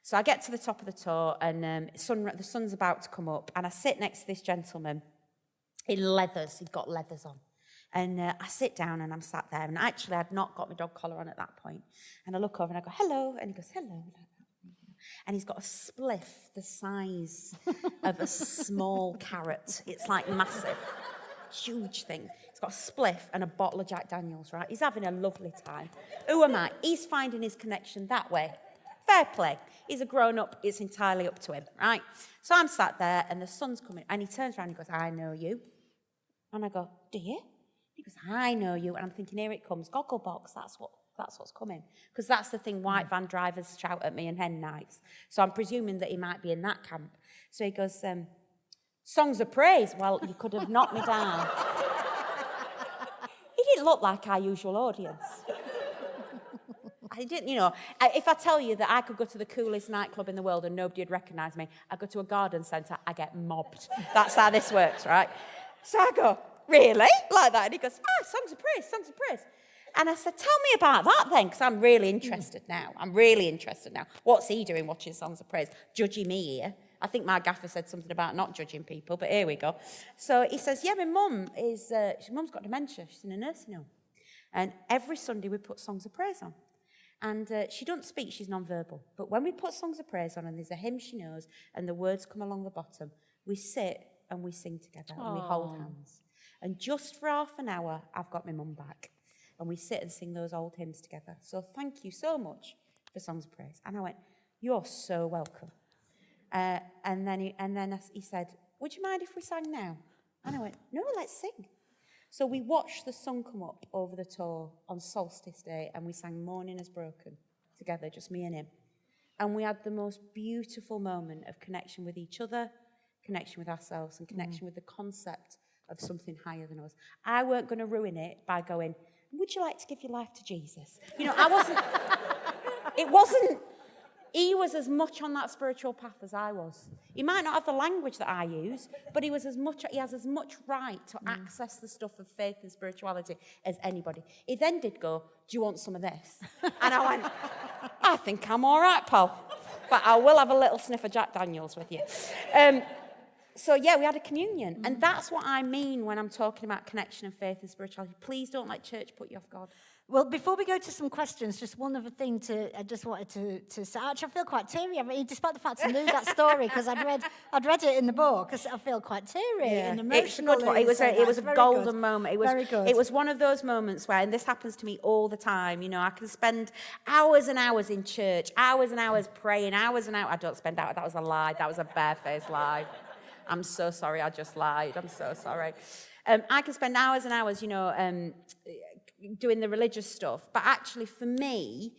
So I get to the top of the tour and the sun's about to come up and I sit next to this gentleman in leathers. He'd got leathers on. And I sit down and I'm sat there and actually I'd not got my dog collar on at that point. And I look over and I go, hello. And he goes, hello. And he's got a spliff the size of a small carrot. It's like massive, huge thing. He's got a spliff and a bottle of Jack Daniels, right? He's having a lovely time. Who am I? He's finding his connection that way. Fair play. He's a grown-up. It's entirely up to him, right? So I'm sat there and the sun's coming and he turns around and he goes, I know you. And I go, do you? He goes, I know you. And I'm thinking, here it comes. Gogglebox, that's what's coming. Because that's the thing white van drivers shout at me in hen nights. So I'm presuming that he might be in that camp. So he goes, songs of praise. Well, you could have knocked me down. He didn't look like our usual audience. I didn't, if I tell you that I could go to the coolest nightclub in the world and nobody would recognise me, I go to a garden centre, I get mobbed. That's how this works, right? So I go, really? Like that? And he goes, songs of praise, songs of praise. And I said, tell me about that then, because I'm really interested now. What's he doing watching Songs of Praise? Judging me here. I think my gaffer said something about not judging people, but here we go. So he says, yeah, my mum mum's got dementia. She's in a nursing home. And every Sunday we put Songs of Praise on. And she doesn't speak, she's non-verbal. But when we put Songs of Praise on and there's a hymn she knows and the words come along the bottom, we sit and we sing together and we hold hands. And just for half an hour, I've got my mum back. And we sit and sing those old hymns together. So thank you so much for Songs of Praise. And I went, you're so welcome. And then he said, would you mind if we sang now? And I went, no, let's sing. So we watched the sun come up over the tour on Solstice Day and we sang Morning Has Broken together, just me and him. And we had the most beautiful moment of connection with each other, connection with ourselves, and connection with the concept of something higher than us. I weren't going to ruin it by going, would you like to give your life to Jesus? He was as much on that spiritual path as I was. He might not have the language that I use, but he has as much right to access the stuff of faith and spirituality as anybody. He then did go, do you want some of this? And I went, I think I'm all right, pal. But I will have a little sniff of Jack Daniels with you. So, yeah, we had a communion. And that's what I mean when I'm talking about connection and faith and spirituality. Please don't let church put you off God. Well, before we go to some questions, just one other thing I just wanted to say. Actually, I feel quite teary. I mean, despite the fact I knew that story because I'd read it in the book. I feel quite teary and emotional. It's a good one. It was a golden moment. It was very good. It was one of those moments where, and this happens to me all the time. You know, I can spend hours and hours in church, hours and hours praying, hours and hours. I don't spend hours. That was a lie. That was a barefaced lie. I'm so sorry. I just lied. I'm so sorry. I can spend hours and hours, you know, doing the religious stuff. But actually, for me,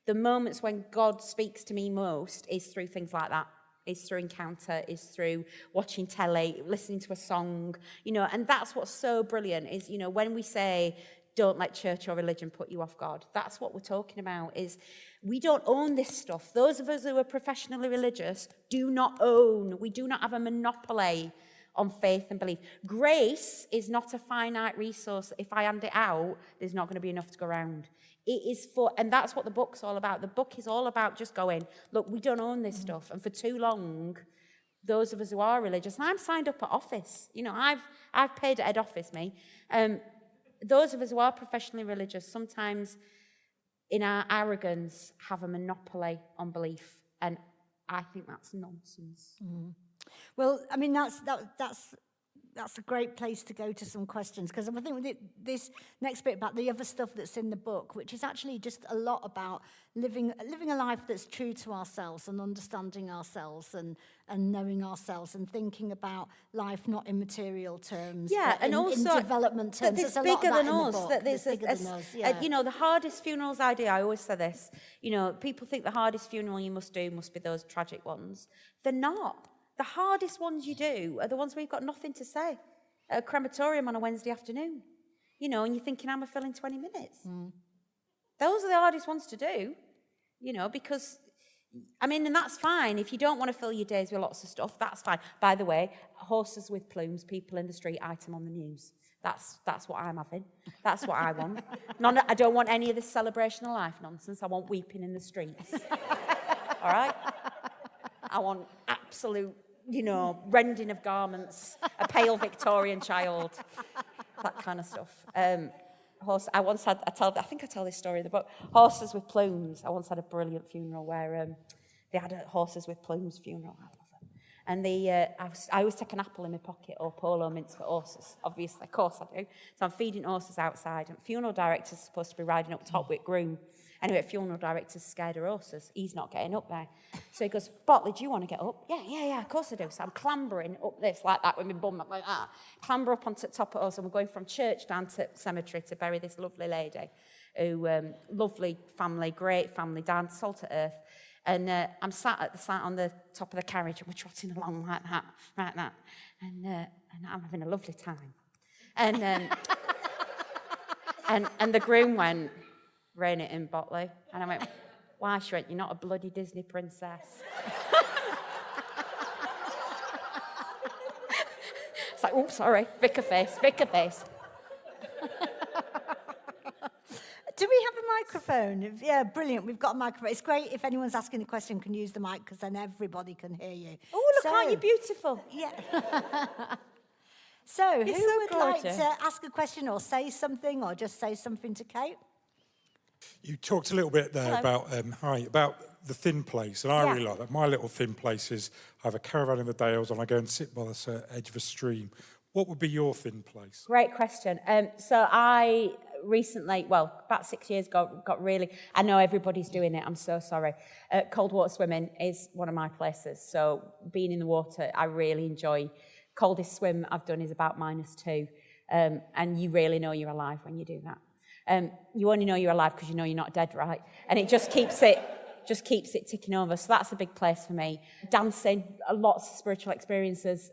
the moments when God speaks to me most is through things like that. Is through encounter, is through watching telly, listening to a song, you know, and that's what's so brilliant is, you know, when we say, don't let church or religion put you off God, that's what we're talking about, is we don't own this stuff. Those of us who are professionally religious do not own, we do not have a monopoly on faith and belief. Grace is not a finite resource. If I hand it out, there's not going to be enough to go around. It is for, and that's what the book's all about. The book is all about just going, look, we don't own this stuff. And for too long, those of us who are religious, and I'm signed up at office. You know, I've paid at head office, me. Those of us who are professionally religious, sometimes in our arrogance, have a monopoly on belief. And I think that's nonsense. Mm. Well, I mean, that's a great place to go to some questions, because I think this next bit about the other stuff that's in the book, which is actually just a lot about living a life that's true to ourselves and understanding ourselves and knowing ourselves and thinking about life not in material terms, but and also in development terms. That There's bigger a lot than of us. that That there's bigger than us. Yeah. you know, the hardest funerals I do. I always say this. You know, people think the hardest funeral you must do must be those tragic ones. They're not. The hardest ones you do are the ones where you've got nothing to say. At a crematorium on a Wednesday afternoon, you know, and you're thinking, I'm a fill in 20 minutes. Mm. Those are the hardest ones to do, you know, because, I mean, and that's fine. If you don't want to fill your days with lots of stuff, that's fine. By the way, horses with plumes, people in the street, item on the news. That's what I'm having. That's what I want. I don't want any of this celebration of life nonsense. I want weeping in the streets. All right? I want absolute, you know, rending of garments, a pale Victorian child, that kind of stuff. I once had, I think I tell this story in the book, horses with plumes. I once had a brilliant funeral where they had a horses with plumes funeral. I love it. And I always take an apple in my pocket or polo mints for horses, obviously, of course I do. So I'm feeding horses outside, and funeral director's supposed to be riding up top with groom. Anyway, funeral director's scared of horses. He's not getting up there. So he goes, Bottley, do you want to get up? Yeah, of course I do. So I'm clambering up this like that with my bum like that. Clamber up onto the top of us, and we're going from church down to cemetery to bury this lovely lady who, lovely family, great family, down to salt of earth. And I'm sat on the top of the carriage, and we're trotting along like that. And I'm having a lovely time. And and the groom went, rein it in, Bottley. And I went, why? She went, you're not a bloody Disney princess. It's like, oh, sorry, vicar face. Do we have a microphone? Yeah, brilliant. We've got a microphone. It's great if anyone's asking a question, can use the mic, because then everybody can hear you. Oh, look, aren't you beautiful? Yeah. So, You're who so would gorgeous. like to ask a question or say something, or just say something to Kate? You talked a little bit there about the thin place, and I really like that. My little thin place is I have a caravan in the Dales, and I go and sit by the edge of a stream. What would be your thin place? Great question. So I recently, about 6 years ago, got really, I know everybody's doing it, I'm so sorry. Cold water swimming is one of my places. So being in the water, I really enjoy. Coldest swim I've done is about -2. And you really know you're alive when you do that. You only know you're alive because you know you're not dead, right? And it just keeps it ticking over. So that's a big place for me. Dancing, lots of spiritual experiences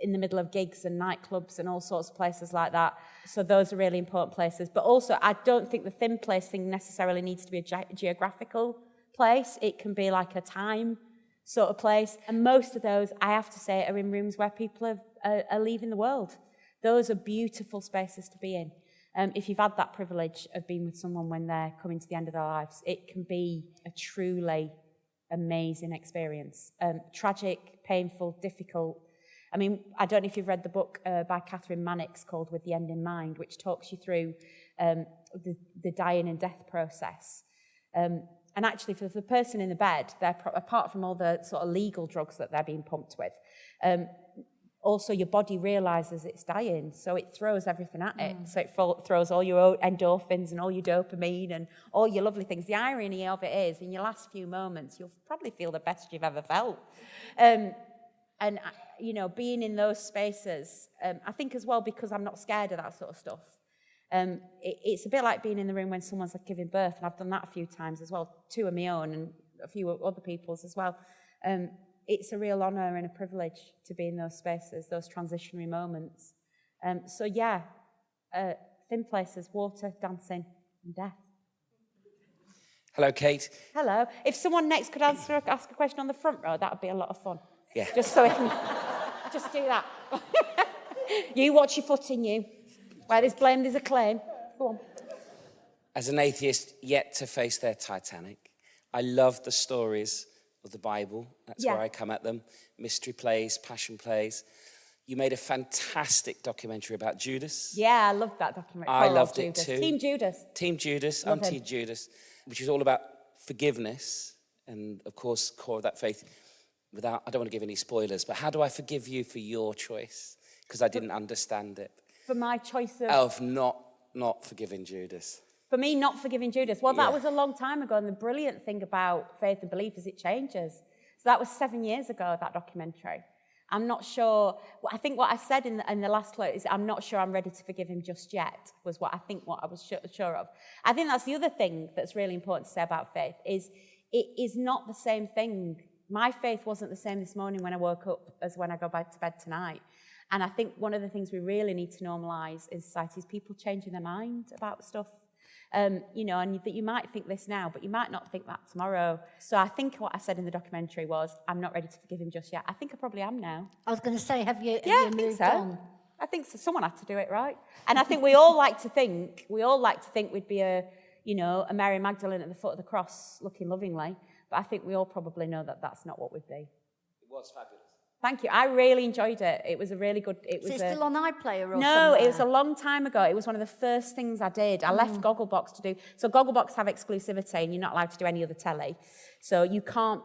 in the middle of gigs and nightclubs and all sorts of places like that. So those are really important places. But also, I don't think the thin place thing necessarily needs to be a geographical place. It can be like a time sort of place. And most of those, I have to say, are in rooms where people are leaving the world. Those are beautiful spaces to be in. If you've had that privilege of being with someone when they're coming to the end of their lives, it can be a truly amazing experience. Tragic, painful, difficult. I mean, I don't know if you've read the book by Catherine Mannix called With the End in Mind, which talks you through the dying and death process. And actually, for the person in the bed, apart from all the sort of legal drugs that they're being pumped with, also your body realises it's dying, so it throws everything at it. So it throws all your endorphins and all your dopamine and all your lovely things. The irony of it is, in your last few moments, you'll probably feel the best you've ever felt. And, you know, being in those spaces, I think as well, because I'm not scared of that sort of stuff, it's a bit like being in the room when someone's like giving birth, and I've done that a few times as well, 2 of my own and a few other people's as well. It's a real honour and a privilege to be in those spaces, those transitionary moments. So yeah, thin places, water, dancing, and death. Hello, Kate. Hello. If someone next could ask a question on the front row, that would be a lot of fun. Yeah. Just so I can just do that. You watch your footing, you. Where there's blame, there's a claim. Go on. As an atheist yet to face their Titanic, I love the stories of the Bible. That's where I come at them. Mystery plays, passion plays. You made a fantastic documentary about Judas. Yeah, I loved that documentary. I loved it too. Team Judas. Team Judas, Auntie Judas, which is all about forgiveness and, of course, core of that faith. I don't want to give any spoilers, but how do I forgive you for your choice? Because I didn't understand it. For my choice of not forgiving Judas. For me, not forgiving Judas. Well, that was a long time ago, and the brilliant thing about faith and belief is it changes. So that was 7 years ago, that documentary. I'm not sure. I think what I said in the last quote is, I'm not sure I'm ready to forgive him just yet, was what I was sure of. I think that's the other thing that's really important to say about faith, is it is not the same thing. My faith wasn't the same this morning when I woke up as when I go back to bed tonight. And I think one of the things we really need to normalise in society is people changing their mind about stuff. You know, and that you might think this now, but you might not think that tomorrow. So I think what I said in the documentary was, I'm not ready to forgive him just yet. I think I probably am now. I was going to say, have you I think moved so. on? I think so. Someone had to do it, right? And I think we all like to think we'd be a Mary Magdalene at the foot of the cross looking lovingly. But I think we all probably know that that's not what we'd be. It was fabulous. Thank you. I really enjoyed it. It was a really good... Is it still on iPlayer or No, somewhere? it was a long time ago. It was one of the first things I did. I left Gogglebox to do... So Gogglebox have exclusivity and you're not allowed to do any other telly. So you can't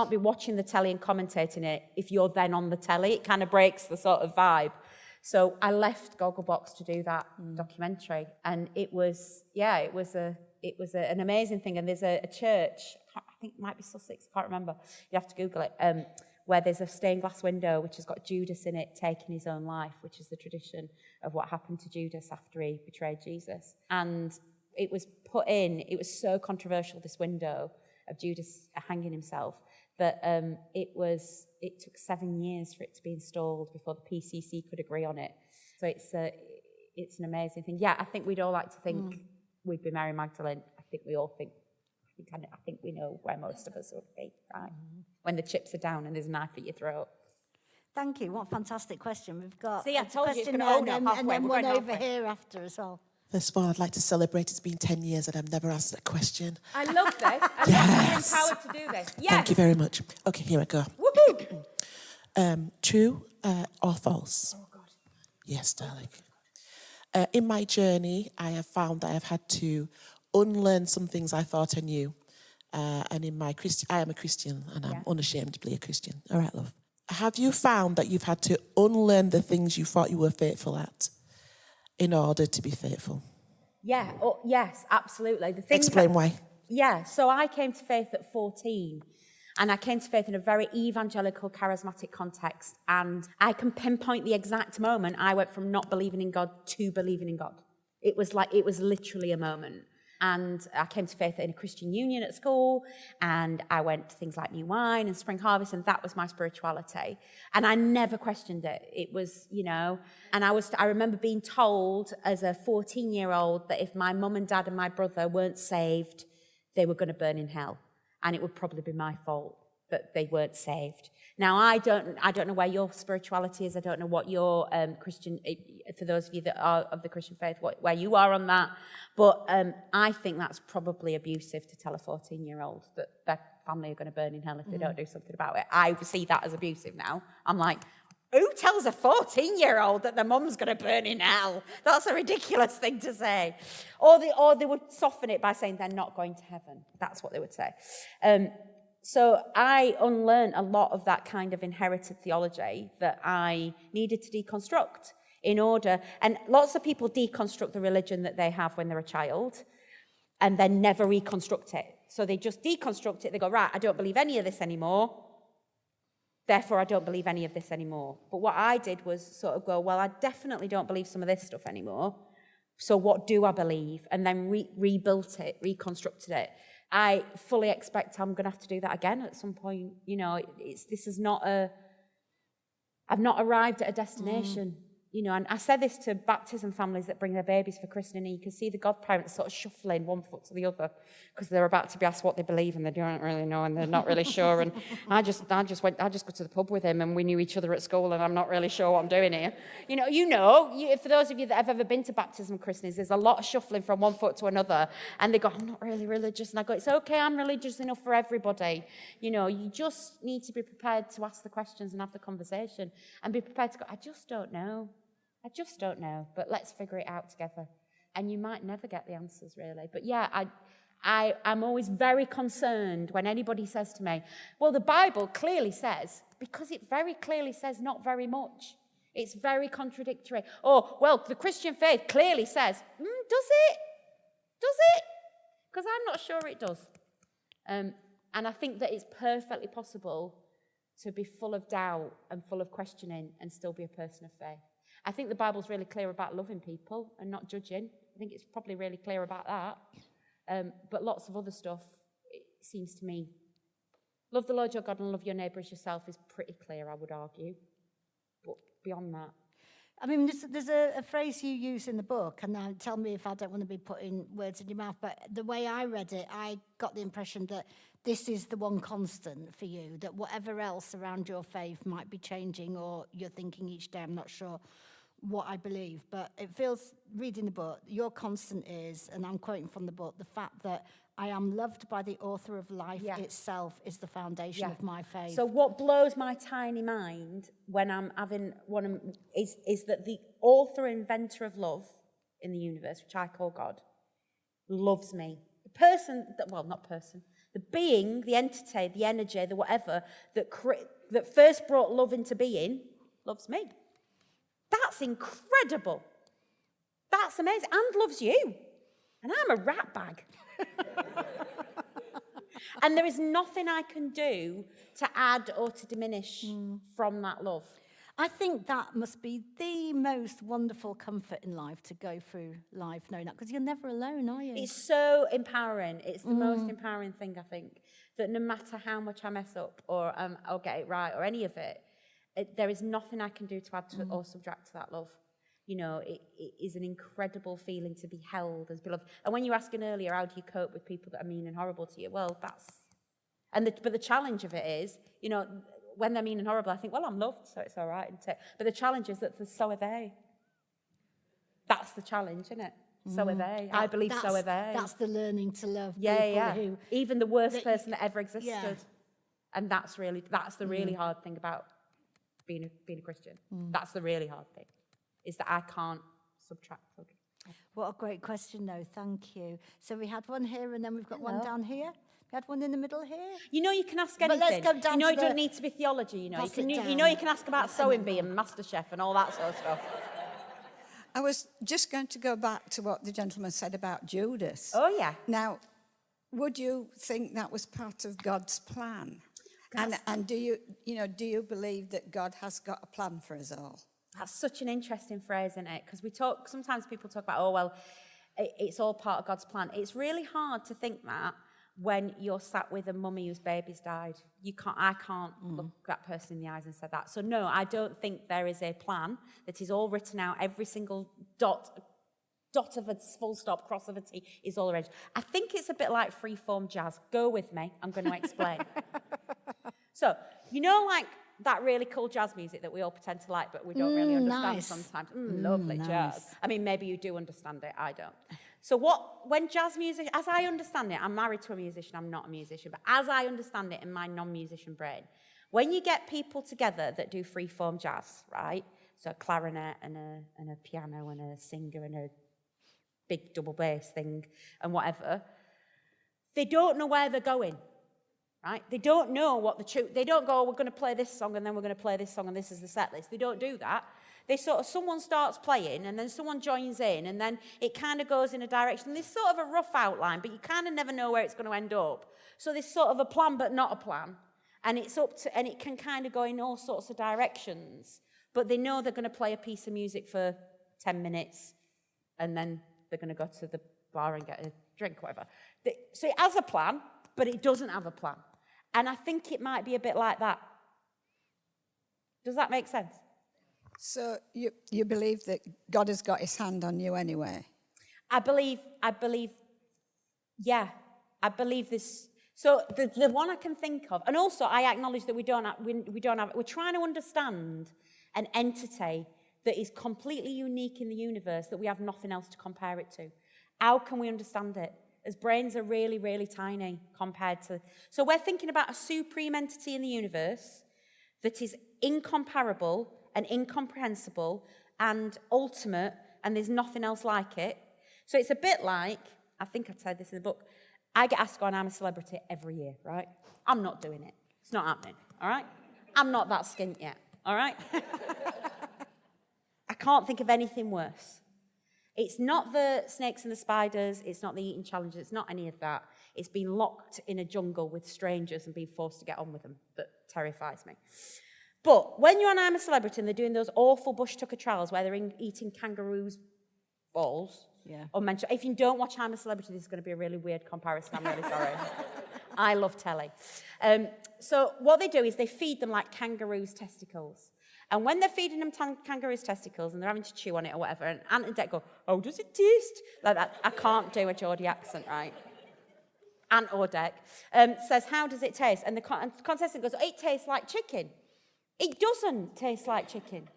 be watching the telly and commentating it if you're then on the telly. It kind of breaks the sort of vibe. So I left Gogglebox to do that documentary. And it was an amazing thing. And there's a church, I think it might be Sussex, I can't remember. You have to Google it. Where there's a stained glass window which has got Judas in it taking his own life, which is the tradition of what happened to Judas after he betrayed Jesus. And it was so controversial, this window of Judas hanging himself, that it took 7 years for it to be installed before the PCC could agree on it. So it's an amazing thing. Yeah, I think we'd all like to think we'd be Mary Magdalene. I think we know where most of us would be, right? When the chips are down and there's a knife at your throat. Thank you. What a fantastic question. We've got See, I a told you it's question gonna own there, up halfway. and then We're one going over halfway. here after as well. First of all, I'd like to celebrate it's been 10 years and I've never asked that question. I love this. I love Yes. being empowered to do this. Yes. Thank you very much. Okay, here I go. Woohoo! True or false? Oh, God. Yes, darling. In my journey, I have found that I've had to unlearn some things I thought I knew. And I am a Christian, and I'm unashamedly a Christian. All right, love. Have you found that you've had to unlearn the things you thought you were faithful at in order to be faithful? Yeah. Oh, yes, absolutely. Explain why. Yeah. So I came to faith at 14. And I came to faith in a very evangelical, charismatic context. And I can pinpoint the exact moment I went from not believing in God to believing in God. It was literally a moment. And I came to faith in a Christian union at school, and I went to things like New Wine and Spring Harvest, and that was my spirituality. And I never questioned it. It was, and I remember being told as a 14-year-old that if my mum and dad and my brother weren't saved, they were going to burn in hell. And it would probably be my fault that they weren't saved. Now, I don't know where your spirituality is. I don't know what your Christian, for those of you that are of the Christian faith, where you are on that. But I think that's probably abusive to tell a 14-year-old that their family are going to burn in hell if they don't do something about it. I see that as abusive now. I'm like, Who tells a 14-year-old that their mum's going to burn in hell? That's a ridiculous thing to say. Or they would soften it by saying they're not going to heaven. That's what they would say. So I unlearned a lot of that kind of inherited theology that I needed to deconstruct in order. And lots of people deconstruct the religion that they have when they're a child and then never reconstruct it. So they just deconstruct it. They go, right, I don't believe any of this anymore. Therefore, I don't believe any of this anymore. But what I did was sort of go, well, I definitely don't believe some of this stuff anymore. So what do I believe? And then rebuilt it, reconstructed it. I fully expect I'm going to have to do that again at some point. You know, I've not arrived at a destination. You know, and I said this to baptism families that bring their babies for christening, and you can see the godparents sort of shuffling one foot to the other because they're about to be asked what they believe and they don't really know and they're not really sure. And I just go to the pub with him and we knew each other at school and I'm not really sure what I'm doing here. For those of you that have ever been to baptism christenings, there's a lot of shuffling from one foot to another and they go, I'm not really religious. And I go, it's okay, I'm religious enough for everybody. You know, you just need to be prepared to ask the questions and have the conversation and be prepared to go, I just don't know, but let's figure it out together. And you might never get the answers, really. But yeah, I'm always very concerned when anybody says to me, well, the Bible clearly says, because it very clearly says not very much. It's very contradictory. Oh, well, the Christian faith clearly says, does it? Does it? Because I'm not sure it does. And I think that it's perfectly possible to be full of doubt and full of questioning and still be a person of faith. I think the Bible's really clear about loving people and not judging. I think it's probably really clear about that. But lots of other stuff, it seems to me, love the Lord your God and love your neighbour as yourself is pretty clear, I would argue. But beyond that. I mean, there's a phrase you use in the book, and now tell me if I don't want to be putting words in your mouth, but the way I read it, I got the impression that this is the one constant for you, that whatever else around your faith might be changing or you're thinking each day, I'm not sure what I believe, but it feels, reading the book, your constant is, and I'm quoting from the book, the fact that I am loved by the author of life itself is the foundation of my faith. So what blows my tiny mind when I'm having is that the author, inventor of love in the universe, which I call God, loves me. The being, the entity, the energy, the whatever, that first brought love into being, loves me. That's incredible. That's amazing. And loves you. And I'm a rat bag. And there is nothing I can do to add or to diminish from that love. I think that must be the most wonderful comfort in life, to go through life knowing that, because you're never alone, are you? It's so empowering. It's the most empowering thing, I think, that no matter how much I mess up or I'll get it right or any of it, there is nothing I can do to add to or subtract to that love. You know, it is an incredible feeling to be held as beloved. And when you were asking earlier, how do you cope with people that are mean and horrible to you? Well, but the challenge of it is, you know, when they're mean and horrible, I think, well, I'm loved, so it's all right. But the challenge is that so are they. That's the challenge, isn't it? So are they. I believe so are they. That's the learning to love people who... Even the worst person that ever existed. Yeah. And that's the really hard thing about being a Christian. That's the really hard thing, is that I can't subtract. What a great question, though. Thank you. So we had one here, and then we've got one down here. We had one in the middle here. You know, you can ask anything. But let's go down it don't need to be theology. You know, you can ask about sewing bee and MasterChef and all that sort of stuff. I was just going to go back to what the gentleman said about Judas. Oh yeah. Now, would you think that was part of God's plan? And do you believe that God has got a plan for us all? That's such an interesting phrase, isn't it? Because sometimes people talk about, oh, well, it's all part of God's plan. It's really hard to think that when you're sat with a mummy whose baby's died. I can't look that person in the eyes and say that. So no, I don't think there is a plan that is all written out. Every single dot of a full stop, cross of a T is all arranged. I think it's a bit like free-form jazz. Go with me. I'm going to explain. So, you know, like that really cool jazz music that we all pretend to like, but we don't really understand sometimes. Lovely jazz. I mean, maybe you do understand it. I don't. So when jazz music, as I understand it, I'm married to a musician. I'm not a musician. But as I understand it in my non-musician brain, When you get people together that do free-form jazz, right? So a clarinet and a piano and a singer and a big double bass thing and whatever, they don't know where they're going, right? They don't know what they don't go, we're going to play this song and then we're going to play this song and this is the set list. They don't do that. They someone starts playing and then someone joins in and then it kind of goes in a direction. There's sort of a rough outline, but you kind of never know where it's going to end up. So there's sort of a plan, but not a plan. And and it can kind of go in all sorts of directions. But they know they're going to play a piece of music for 10 minutes and then they're going to go to the bar and get a drink, whatever. So it has a plan, but it doesn't have a plan. And I think it might be a bit like that. Does that make sense? So you believe that God has got his hand on you anyway? I believe, yeah. I believe this. So the one I can think of, and also I acknowledge that we don't have, we're trying to understand an entity that is completely unique in the universe that we have nothing else to compare it to. How can we understand it? As brains are really, really tiny compared to... So we're thinking about a supreme entity in the universe that is incomparable and incomprehensible and ultimate, and there's nothing else like it. So it's a bit like, I think I said this in the book, I get asked to go on I'm a Celebrity every year, right? I'm not doing it. It's not happening, all right? I'm not that skint yet, all right? I can't think of anything worse. It's not the snakes and the spiders, it's not the eating challenges, it's not any of that. It's being locked in a jungle with strangers and being forced to get on with them that terrifies me. But when you're on I'm a Celebrity and they're doing those awful bush tucker trials where they're eating kangaroos' balls, or if you don't watch I'm a Celebrity, this is going to be a really weird comparison, I'm really sorry. I love telly. So what they do is they feed them like kangaroos' testicles. And when they're feeding them kangaroos' testicles and they're having to chew on it or whatever, and Ant and Dec go, oh, does it taste? Like that. I can't do a Geordie accent, right? Ant or Dec says, how does it taste? And the contestant goes, it tastes like chicken. It doesn't taste like chicken.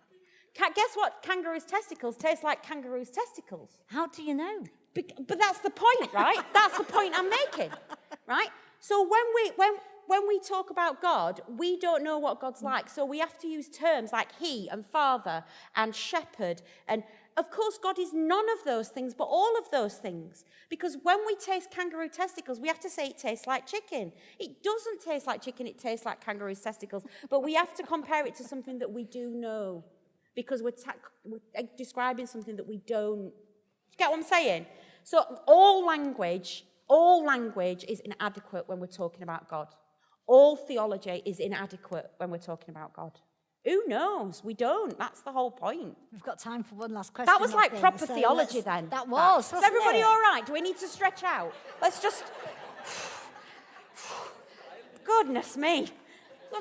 Guess what? Kangaroos' testicles taste like kangaroos' testicles. How do you know? But that's the point, right? That's the point I'm making, right? So when we talk about God, we don't know what God's like. So we have to use terms like he and father and shepherd. And of course, God is none of those things, but all of those things. Because when we taste kangaroo testicles, we have to say it tastes like chicken. It doesn't taste like chicken, it tastes like kangaroo's testicles. But we have to compare it to something that we do know. Because we're describing something that we don't. Do you get what I'm saying? So all language is inadequate when we're talking about God. All theology is inadequate when we're talking about God. Who knows? We don't. That's the whole point. We've got time for one last question. That was like proper theology then. That was. Is everybody all right? Do we need to stretch out? Let's just... Goodness me.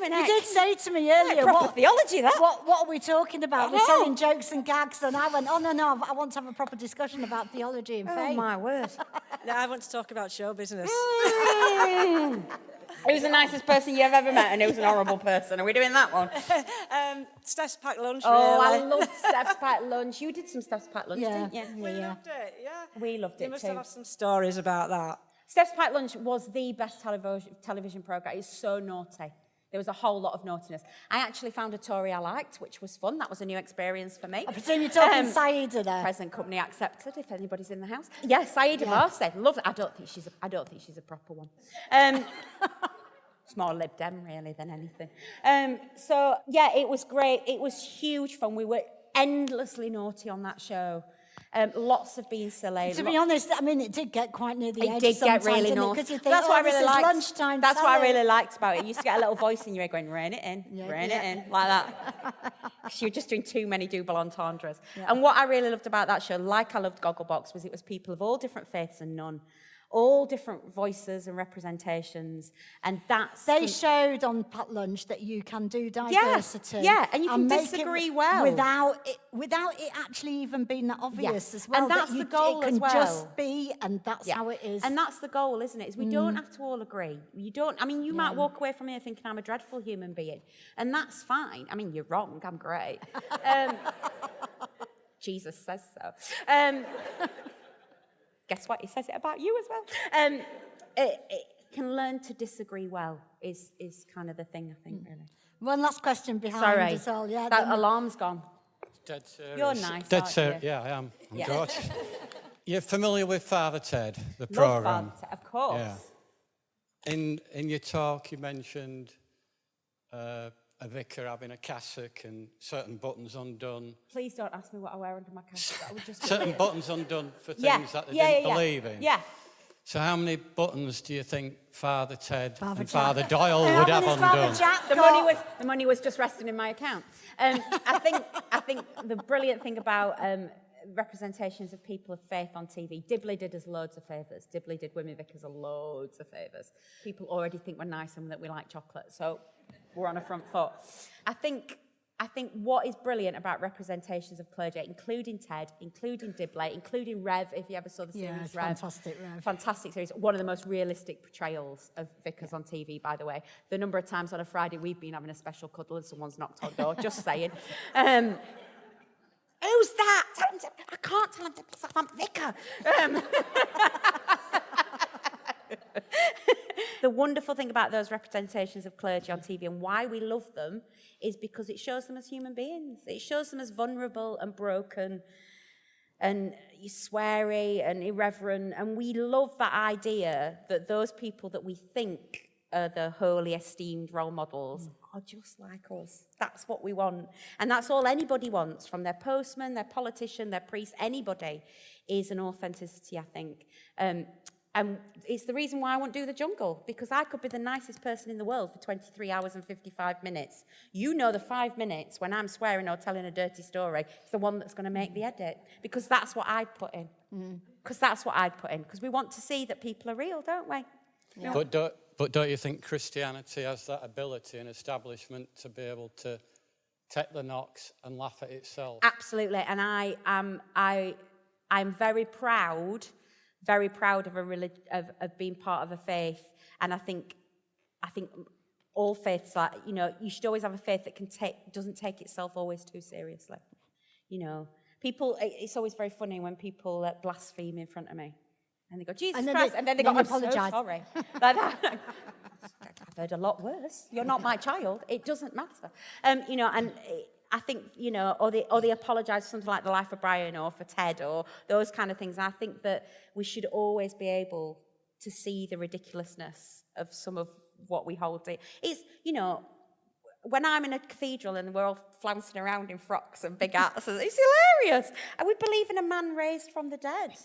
You did say to me earlier, proper theology, that. What are we talking about? We're telling jokes and gags, and I went, oh, no, I want to have a proper discussion about theology and faith. Oh, my word. No, I want to talk about show business. Who's the nicest person you've ever met and who's an horrible person? Are we doing that one? Steph's packed lunch, Oh, really. I loved Steph's packed lunch. You did some Steph's packed lunch, didn't you? We loved it, yeah. We loved it You must too. have some stories about that. Steph's packed lunch was the best television programme. It's so naughty. There was a whole lot of naughtiness. I actually found a Tory I liked, which was fun. That was a new experience for me. I presume you're talking Saida there. Present company accepted, if anybody's in the house. Yes, Saida Varsi. Love it. I don't think she's a proper one. It's more Lib Dem, really, than anything. So, yeah, it was great. It was huge fun. We were endlessly naughty on that show. Lots of being silly. To be honest, I mean, it did get quite near the edge. It did get really naughty. naughty. Because you think, That's what I this really is liked. lunchtime. That's what I salad. really liked about it. You used to get a little voice in your ear going, rein it in, rein it in, like that. Because you were just doing too many double entendres. Yeah. And what I really loved about that show, like I loved Gogglebox, was it was people of all different faiths and none. All different voices and representations, and that's... They showed on Pat Lunch that you can do diversity. Yeah, and you can disagree well. Without it actually even being that obvious as well. And that's the goal as well. It can just be, and that's how it is. And that's the goal, isn't it? Is we don't have to all agree. You don't... I mean, you might walk away from here thinking I'm a dreadful human being, and that's fine. I mean, you're wrong. I'm great. Jesus says so. Guess what? He says it about you as well. can learn to disagree well is kind of the thing, I think, really. One last question behind Sorry, us all. Yeah, that then- alarm's gone. Dead serious. You're nice, Dead aren't serious. you? Yeah, I am. I'm Yeah. George. You're familiar with Father Ted, the Love programme? Father Ted, of course. Yeah. In your talk, you mentioned a vicar having a cassock and certain buttons undone. Please don't ask me what I wear under my cassock. That would just Certain be buttons undone for things yeah. that they yeah, didn't yeah, believe in. Yeah. So how many buttons do you think Father Ted Father and Jack. Father Doyle How would have many's Father undone? Jack The got? money was just resting in my account. I think the brilliant thing about representations of people of faith on TV, Dibley did us loads of favours. Dibley did women vicars loads of favours. People already think we're nice and that we like chocolate, so we're on a front foot. I think what is brilliant about representations of clergy, including Ted, including Dibley, including Rev, if you ever saw the series Yeah, it's Rev. fantastic, Rev. Fantastic series. One of the most realistic portrayals of vicars on TV, by the way. The number of times on a Friday we've been having a special cuddle and someone's knocked on the door, just saying. Who's that? Tell him to, I can't tell him to piss off, I'm vicar. The wonderful thing about those representations of clergy on TV and why we love them is because it shows them as human beings. It shows them as vulnerable and broken and sweary and irreverent. And we love that idea that those people that we think are the holy, esteemed role models are just like us. That's what we want. And that's all anybody wants, from their postman, their politician, their priest, anybody, is an authenticity, I think. And it's the reason why I won't do the jungle, because I could be the nicest person in the world for 23 hours and 55 minutes. You know the 5 minutes when I'm swearing or telling a dirty story, it's the one that's going to make the edit, because that's what I'd put in. Because that's what I'd put in, because we want to see that people are real, don't we? Yeah. But don't you think Christianity has that ability and establishment to be able to take the knocks and laugh at itself? Absolutely, and I'm very proud of of being part of a faith, and I think all faiths, like, you know, you should always have a faith that doesn't take itself always too seriously. You know, people. It's always very funny when people blaspheme in front of me, and they go, Jesus Christ, and then they go, I'm so sorry. Like that. I've heard a lot worse. You're not my child. It doesn't matter. You know, and I think, you know, or they apologise for something like The Life of Brian or for Ted or those kind of things. And I think that we should always be able to see the ridiculousness of some of what we hold dear. It's, you know, when I'm in a cathedral and we're all flouncing around in frocks and big hats, it's hilarious. And we believe in a man raised from the dead.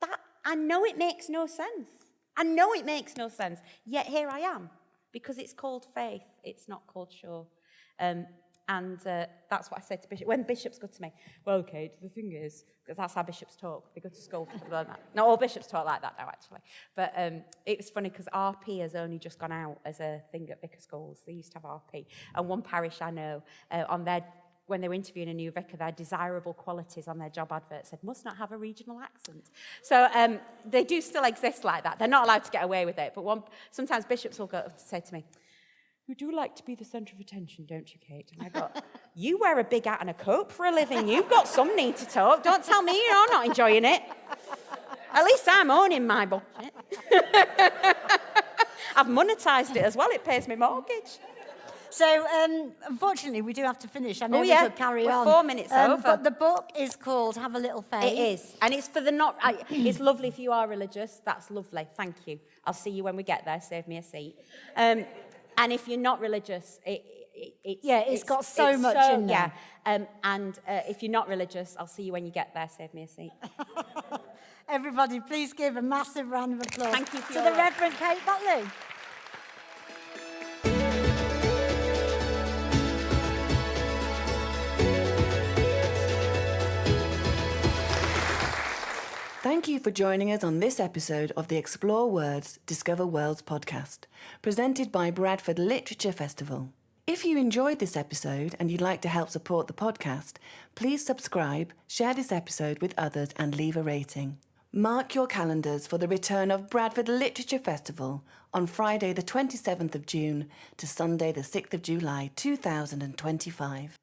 That, I know it makes no sense. I know it makes no sense. Yet here I am, because it's called faith. It's not called show. And that's what I said to Bishop. When bishops go to me, well, Kate, the thing is, because that's how bishops talk. They go to school to learn that. Not all bishops talk like that now, actually. But it was funny because RP has only just gone out as a thing at vicar schools. They used to have RP. And one parish I know, when they were interviewing a new vicar, their desirable qualities on their job advert said, must not have a regional accent. So they do still exist like that. They're not allowed to get away with it. But sometimes bishops will go to say to me, you do like to be the centre of attention, don't you, Kate? And I go, you wear a big hat and a coat for a living. You've got some need to talk. Don't tell me you're not enjoying it. At least I'm owning my budget. I've monetised it as well. It pays me mortgage. So, unfortunately, we do have to finish. I know Oh, we yeah. could carry We're on. 4 minutes over. But the book is called Have a Little Faith. It is. And it's for the it's lovely if you are religious. That's lovely. Thank you. I'll see you when we get there. Save me a seat. And if you're not religious, it's got so much in there. Yeah. And if you're not religious, I'll see you when you get there. Save me a seat. Everybody, please give a massive round of applause Thank you for to your the Reverend Kate Bottley. Thank you for joining us on this episode of the Explore Words, Discover Worlds podcast, presented by Bradford Literature Festival. If you enjoyed this episode and you'd like to help support the podcast, please subscribe, share this episode with others and leave a rating. Mark your calendars for the return of Bradford Literature Festival on Friday the 27th of June to Sunday the 6th of July 2025.